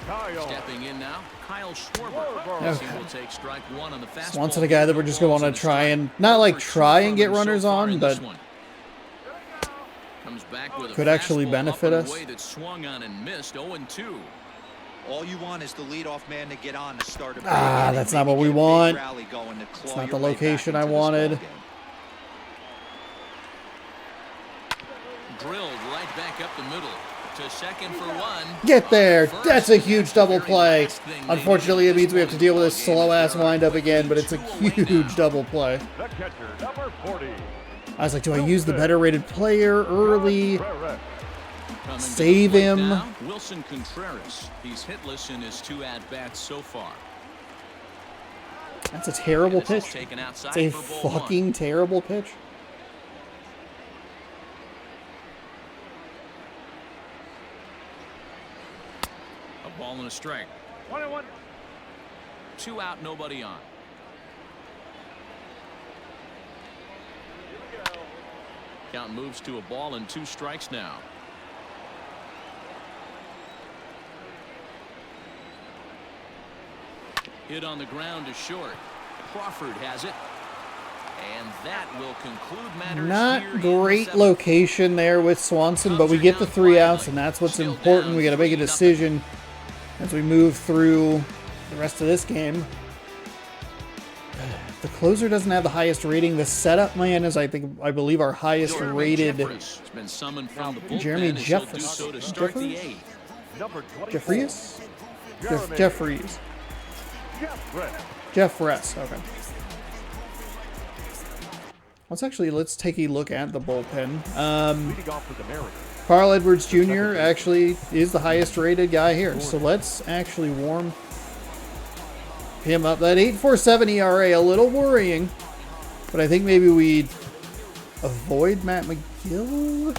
Kyle. Stepping in now, Kyle Schwarber. Okay. He will take strike 1 on the fastball. Swanson, a guy that we're just going to want to try and not like try and get runners on, but comes back with a could actually fastball benefit up and us. away that swung on and missed. 0-2. All you want is the leadoff man to get on to start a big Ah, inning, that's maybe not what we get a big want. rally going to claw It's not your the way back location I into this wanted. ballgame. Drilled right back up the middle to second for 1. Get there. First, That's a huge double very play. last thing they Unfortunately, need it at means we this have to deal with this point in the ball game slow-ass is there are windup again, but it's a quickly 2 away huge now. double play. The catcher, number 40. I was like, do I use the better-rated player early? Contreras. Coming to the Save plate him. now, Wilson Contreras. He's hitless in his 2 at-bats so far. That's a terrible This is pitch. taken outside It's a for ball 1. fucking terrible pitch. A ball and a strike. 1-1. 2 out, nobody on. Count moves to a ball and 2 strikes now. Hit on the ground to short. Crawford has it. And that will conclude matters Not here in the great 7th. location there with Swanson, but we get the 3 outs, and that's what's important. We got to make a decision as we move through the rest of this game. The closer doesn't have the highest rating. The setup man is, I believe, our highest rated. Jeffress has been summoned from the bullpen Jeremy as he'll do Jeffress. so to start the eighth. Number 24. Jeffries? Jeremy Jeffries. Jeffress. Jeffress. Okay. Let's take a look at the bullpen. Leading off for the Mariners. Carl Edwards Jr. actually is the highest rated guy here. So let's actually warm him up. That 8.47 ERA, a little worrying. But I think maybe we avoid Matt McGill.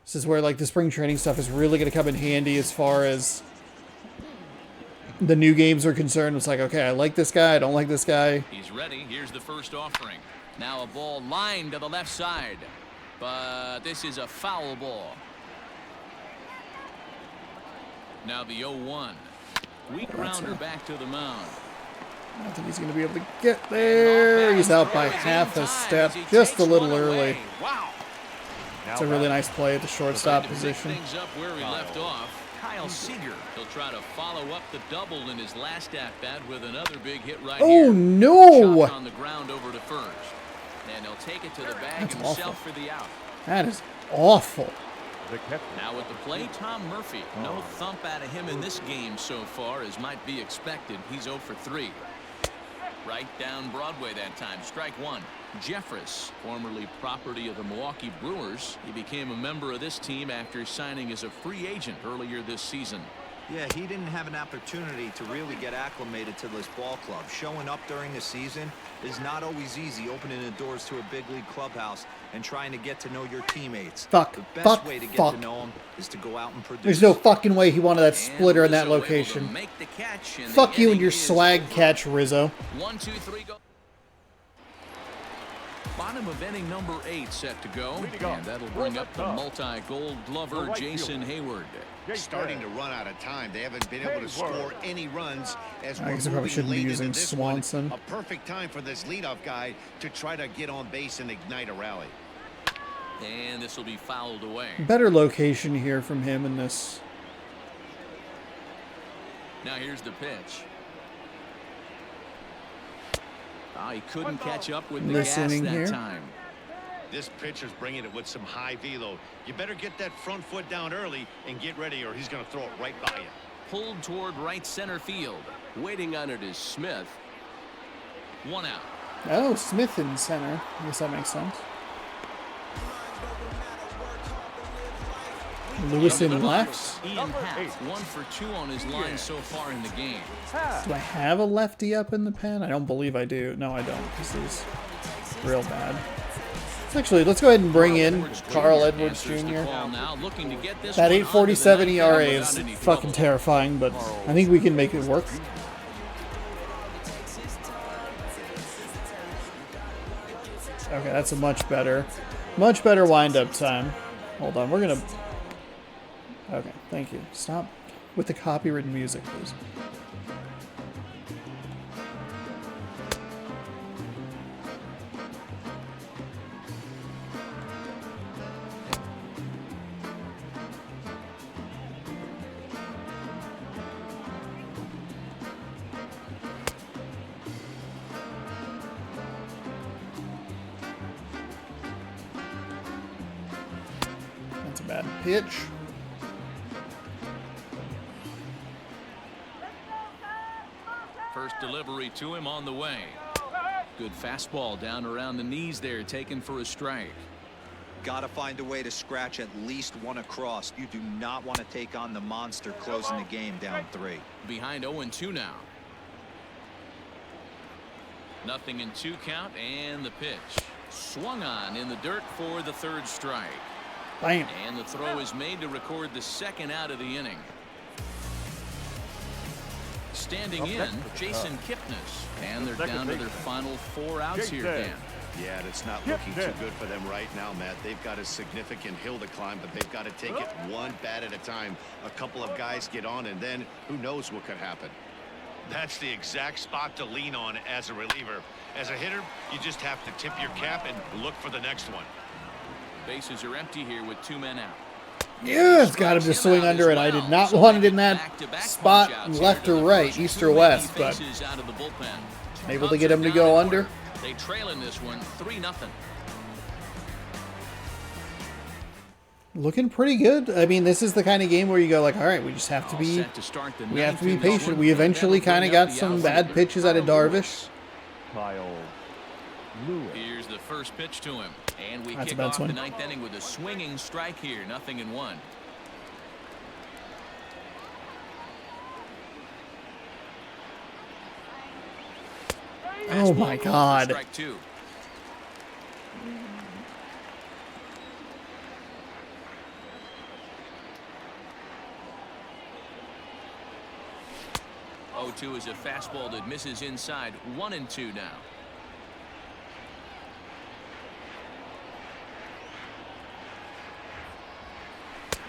This is where like the spring training stuff is really going to come in handy as far as the new games are concerned. It's like, okay, I like this guy, I don't like this guy. He's ready. Here's the first offering. Now a ball lined to the left side. But this is a foul ball. Now the 0-1. Weak grounder back to the mound. I don't think he's going to be able to get there. He's out by half a step, just a little early. Wow. It's a really nice play at the shortstop position. Things up where he left off. Kyle Seager. He'll try to follow up the double in his last at-bat with another big hit right here. Oh, no! Shot on the ground over to first. And he'll take it to the bag That's himself for the out. That is awful. The catcher. Now at the plate, Tom Murphy. No thump out of him in this game so far, as might be expected. He's 0 for 3. Right down Broadway that time. Strike one. Jeffress, formerly property of the Milwaukee Brewers. He became a member of this team after signing as a free agent earlier this season. Yeah, he didn't have an opportunity to really get acclimated to this ball club. Showing up during the season is not always easy, opening the doors to a big league clubhouse and trying to get to know your teammates. Fuck, The best fuck, way to get fuck. to know them is to go out and produce. There's no fucking way he wanted that splitter in that Rizzo able to location. make the catch, and the Fuck you and inning your is swag over. catch, Rizzo. 1, 2, 3, go. Bottom of inning number 8 set to go, and that'll bring up the multi-gold glover Jason Hayward. Starting to run out of time. They haven't been able to score any runs as I we're guess I probably moving shouldn't be late using into this Swanson. one. A perfect time for this leadoff guy to try to get on base and ignite a rally. And this will be fouled away. Better location here from him in this. Now here's the pitch. He couldn't catch up with the This gas inning that here. time. This pitcher's bringing it with some high velo. You better get that front foot down early and get ready, or he's going to throw it right by you. Pulled toward right center field. Waiting on it is Smith. 1 out. Oh, Smith in center. I guess that makes sense. Lewis in left. Ian Happ, 1 for 2 on his line so far in the game. Do I have a lefty up in the pen? I don't believe I do. No, I don't. This is real bad. Actually, let's go ahead and bring in Carl Edwards Answers the Jr. call now, looking to get this That one 8.47 onto the ERA ninth is without any fucking trouble. terrifying, but I think we can make it work. Okay, that's a much better wind-up time. Hold on, we're gonna... Okay, thank you. Stop with the copyrighted music, please. That's a bad pitch. First delivery to him on the way. Good fastball down around the knees there, taken for a strike. Got to find a way to scratch at least one across. You do not want to take on the monster closing the game down 3. Behind 0-2 now. Nothing in 2 count, and the pitch. Swung on in the dirt for the 3rd strike. Bam. And the throw is made to record the 2nd out of the inning. Standing in, Jason Kipnis. And they're down to their final 4 outs here, Dan. Yeah, and it's not looking too good for them right now, Matt. They've got a significant hill to climb, but they've got to take it one bat at a time. A couple of guys get on, and then who knows what could happen. That's the exact spot to lean on as a reliever. As a hitter, you just have to tip your cap and look for the next one. Bases are empty here with 2 men out. Yeah, it's got him to swing under it. I did not want it in that spot, left or right, east or west, but able to get him to go under. They trail in this one 3-0. Looking pretty good. I mean, this is the kind of game where you go like, all right, we just have to be, patient. We eventually kind of got some bad pitches out of Darvish. Kyle Lewis. Here's the first pitch to him, and we That's a kick bad off swing. the ninth inning with a swinging strike here, 0-1. Oh my God. Strike two. Oh, 2 is a fastball that misses inside. 1-2 now.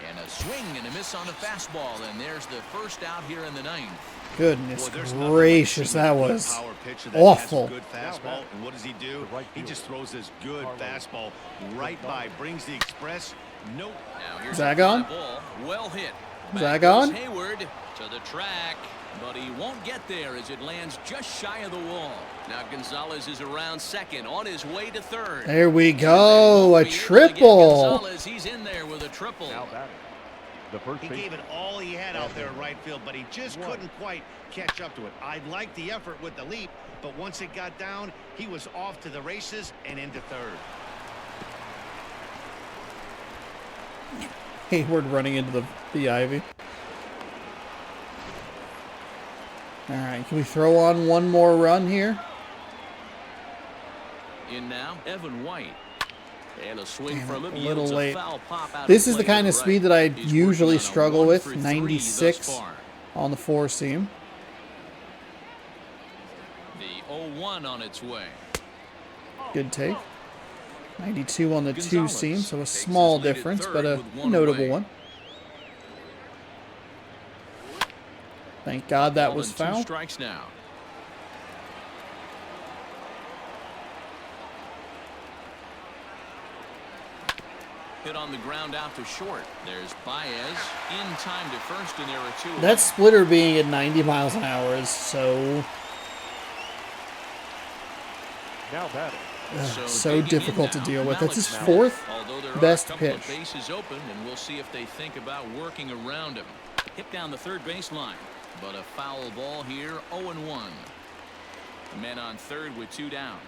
And a swing and a miss on the fastball, and there's the first out here in the ninth. Goodness Boy, there's nothing gracious, like that seeing a was power pitcher that awful. has a good fastball, and what does he do? He just throws this good fastball right by, brings the express. Nope. Now here's Is that a gone? ball. Well hit. Is Back that gone? goes Hayward to the track, but he won't get there as it lands just shy of the wall. Now Gonzalez is around second, on his way to third. There we go, a triple. Gonzalez, he's in there with a triple. Now batting. The first He gave it all he had out there in right field, but he just couldn't quite catch up to it. I liked the effort with the leap, but once it got down, he was off to the races and into third. Hayward running into the ivy. All right, can we throw on one more run here? In now, Evan White. And a swing Damn from it, him. a little Yields late. foul pop out This of is the play kind to of the speed right. that I He's usually working on a struggle 1 with. for 3 thus 96 far. on the 4 seam. The 0-1 on its way. Good take. 92 on the 2 Gonzalez seam, so a takes small his lead at difference, third but a with 1 notable away. one. Thank God that Ball was and 2 foul. strikes now. Hit on the ground out to short. There's Baez in time to first, and there are 2 away. That splitter being at 90 miles an hour is so now batting. so digging in difficult to now, deal with. That's his Malik 4th Although there best are a couple pitch. of bases open, and we'll see if they think about working around him. Hit down the third baseline, but a foul ball here. 0-1. Men on third with 2 down.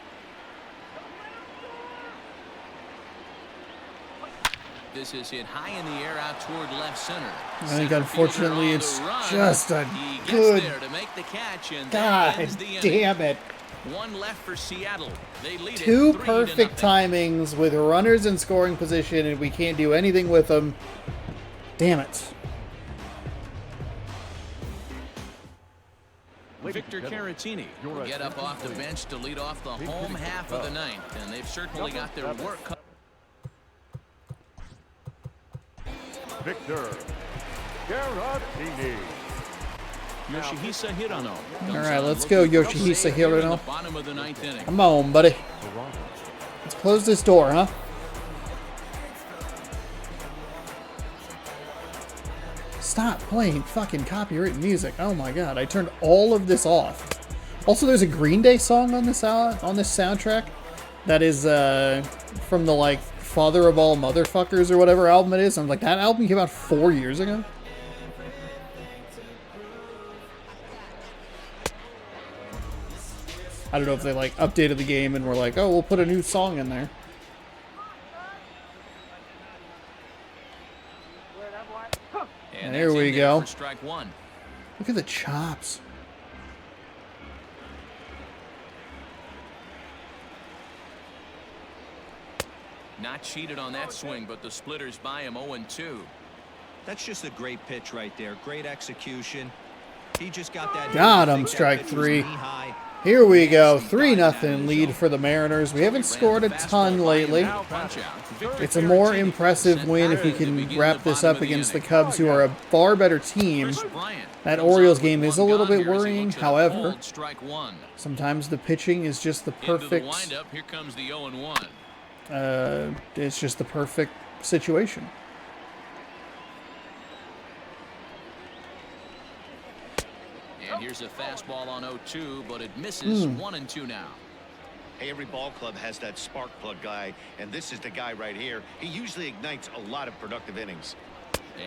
This is hit high in the air out toward left center. I think unfortunately it's just a He gets good there to make the catch, and that God ends the inning. damn it. 1 left for Seattle. They lead 2 it 3-0. perfect timings with runners in scoring position, and we can't do anything with them. Damn it. Victor Caratini will get up off the bench to lead off the home half of the ninth, and they've certainly got their work cut. Victor Caratini. Yoshihisa Hirano. All right, let's go, Yoshihisa Hirano. Bottom of the ninth inning. Come on, buddy. Let's close this door, huh? Stop playing fucking copyrighted music. Oh my God, I turned all of this off. Also, there's a Green Day song on this soundtrack that is from the like Father of All Motherfuckers or whatever album it is. I'm like, that album came out 4 years ago. I don't know if they like updated the game and were like, oh, we'll put a new song in there. And There that's we in go. for strike 1. Look at the chops. Not cheated on that swing, but the splitters by him 0-2. That's just a great pitch right there. Great execution. He just got that. Got I him, think that strike pitch was 3. knee-high. Here we go, 3-0 lead for the Mariners. We haven't scored a ton lately. It's a more impressive win if we can wrap this up against the Cubs, who are a far better team. That Orioles game is a little bit worrying, however, sometimes the pitching is just the perfect, Here comes the 0-1. it's just the perfect situation. And here's a fastball on 0-2, but it misses. 1-2 now. Hey, every ball club has that spark plug guy, and this is the guy right here. He usually ignites a lot of productive innings.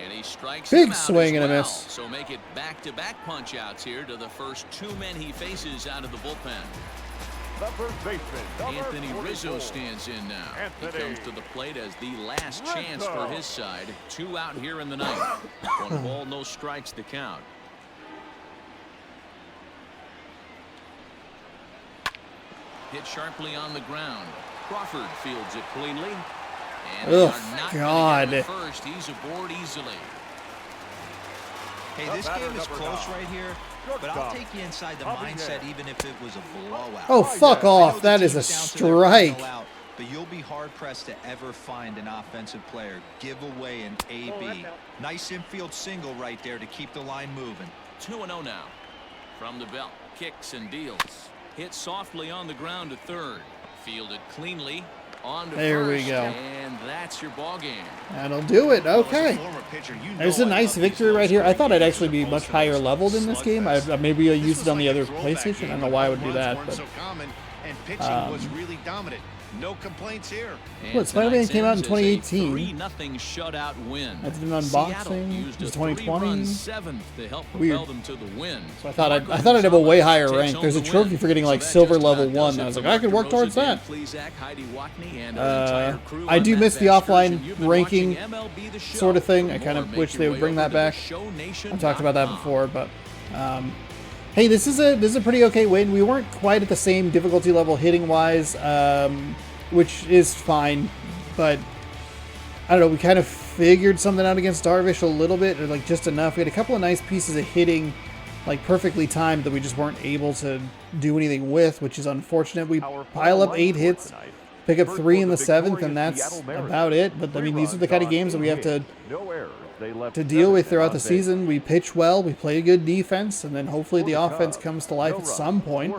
And he strikes Big him out swing as and a well. miss. So make it back-to-back punch-outs here to the first 2 men he faces out of the bullpen. The first baseman, number Anthony 44. Rizzo stands in now. He Anthony comes to the plate as the last chance Rizzo. for his side. 2 out here in the ninth. 1 ball, no strikes the count. Hit sharply on the ground. Crawford fields it cleanly. And they Oh, are not God. gonna get him at first. He's aboard easily. Hey, The this batter, game is number close 9. right here, but I'll take you inside the mindset even if it was a blowout. Oh, fuck I know off. the That is a team's down to their final strike. out, but you'll be hard-pressed to ever find an offensive player give away an AB. Nice infield single right there to keep the line moving. 2-0 now. From the belt, kicks and deals. Hit softly on the ground to third. Fielded cleanly on to There we first, go. and that's your ball game. That'll do it. Well, as a Okay. former pitcher, you There's know a I nice love these victory right here. I low-scoring thought I'd games actually as be opposed much to higher those leveled in this game. slugfests. Maybe I This used was it on the like a other throwback PlayStation. I game don't know why I would when do that. runs But weren't so common, and pitching was really dominant. No complaints here. What, Spider-Man came out in 2018. 3-0 shutout win. I did an Seattle unboxing. used It was a 2020. 3-run seventh to help Weird. propel them to the win. So I thought I'd have a way higher rank. There's a trophy for getting like silver level 1. I was like, I could work towards that. I do miss the offline ranking sort of thing. I kind of wish they would bring that back. I've talked about that before, but hey, this is a pretty okay win. We weren't quite at the same difficulty level hitting wise, which is fine, but I don't know. We kind of figured something out against Darvish a little bit, or like just enough. We had a couple of nice pieces of hitting, like perfectly timed, that we just weren't able to do anything with, which is unfortunate. We pile up 8 hits, pick up 3 in the 7th, and that's about it. But I mean, these are the kind of games that we have to deal with throughout the season. We pitch well, we play good defense, and then hopefully the offense comes to life at some point,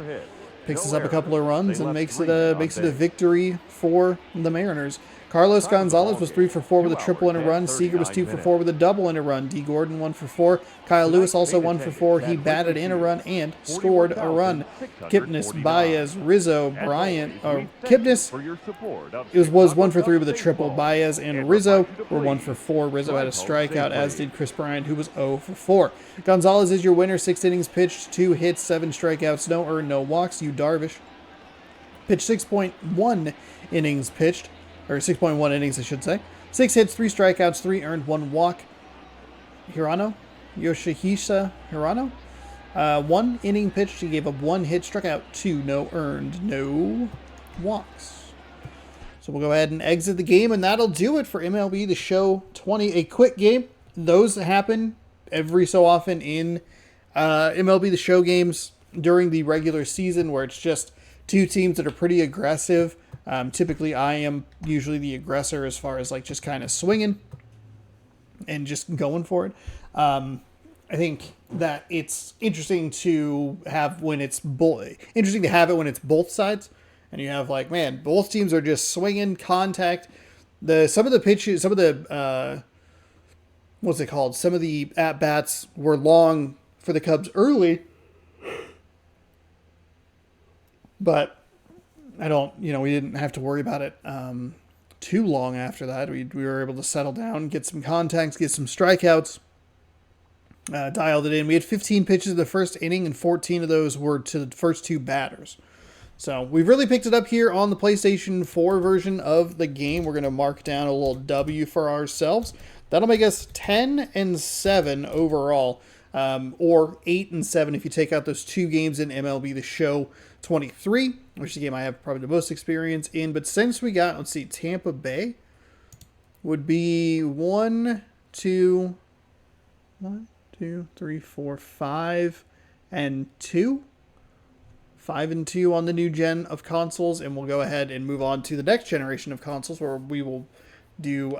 picks us up a couple of runs, and makes it a victory for the Mariners. Carlos Gonzalez was 3 for 4 with a triple and a run. Seager was 2 for 4 with a double and a run. D. Gordon 1 for 4. Kyle Lewis also 1 for 4. He batted in a run and scored a run. Kipnis, Baez, Rizzo, Bryant, Kipnis was 1 for 3 with a triple. Baez and Rizzo were 1 for 4. Rizzo had a strikeout, as did Chris Bryant, who was 0 for 4. Gonzalez is your winner. 6 innings pitched, 2 hits, 7 strikeouts, no earned, no walks. Yu Darvish pitched 6.1 innings pitched. Or 6.1 innings, I should say. 6 hits, 3 strikeouts, 3 earned, 1 walk. Yoshihisa Hirano. 1 inning pitched. He gave up 1 hit, struck out 2, no earned, no walks. So we'll go ahead and exit the game, and that'll do it for MLB The Show 20. A quick game. Those happen every so often in MLB The Show games during the regular season, where it's just 2 teams that are pretty aggressive. Typically, I am usually the aggressor as far as like just kind of swinging and just going for it. I think that it's interesting to have when it's interesting to have it when it's both sides, and you have like, man, both teams are just swinging contact. Some of the pitches, some of the what's it called? Some of the at bats were long for the Cubs early, but we didn't have to worry about it too long after that. We were able to settle down, get some contacts, get some strikeouts, dialed it in. We had 15 pitches in the first inning, and 14 of those were to the first 2 batters. So we've really picked it up here on the PlayStation 4 version of the game. We're going to mark down a little W for ourselves. That'll make us 10-7 overall, or 8-7 if you take out those 2 games in MLB The Show 23, which is the game I have probably the most experience in. But since we got, let's see, Tampa Bay would be 1, 2, 3, 4, 5, and 2. 5 and 2 on the new gen of consoles, and we'll go ahead and move on to the next generation of consoles, where we will do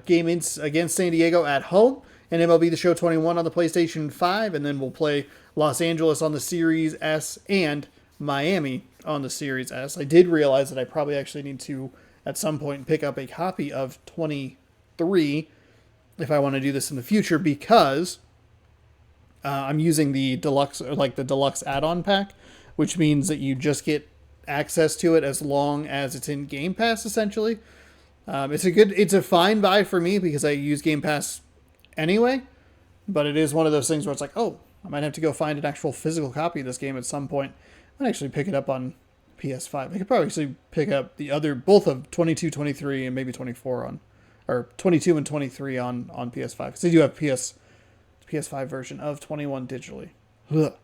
game against San Diego at home, and MLB The Show 21 on the PlayStation 5, and then we'll play Los Angeles on the Series S and Miami on the Series S. I did realize that I probably actually need to, at some point, pick up a copy of 23 if I want to do this in the future, because I'm using the deluxe, or like the deluxe add-on pack, which means that you just get access to it as long as it's in Game Pass, essentially. It's a fine buy for me because I use Game Pass anyway, but it is one of those things where it's like, oh, I might have to go find an actual physical copy of this game at some point. I might actually pick it up on PS5. I could probably actually pick up both of 22, 23, and maybe 24 on, or 22 and 23 on PS5, because they do have PS5 version of 21 digitally. Ugh.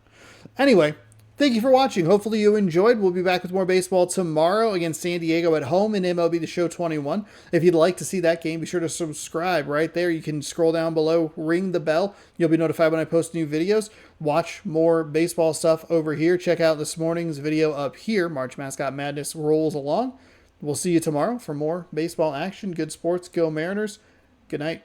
Anyway, thank you for watching. Hopefully you enjoyed. We'll be back with more baseball tomorrow against San Diego at home in MLB The Show 21. If you'd like to see that game, be sure to subscribe right there. You can scroll down below, ring the bell. You'll be notified when I post new videos. Watch more baseball stuff over here. Check out this morning's video up here. March Mascot Madness rolls along. We'll see you tomorrow for more baseball action. Good sports. Go Mariners. Good night.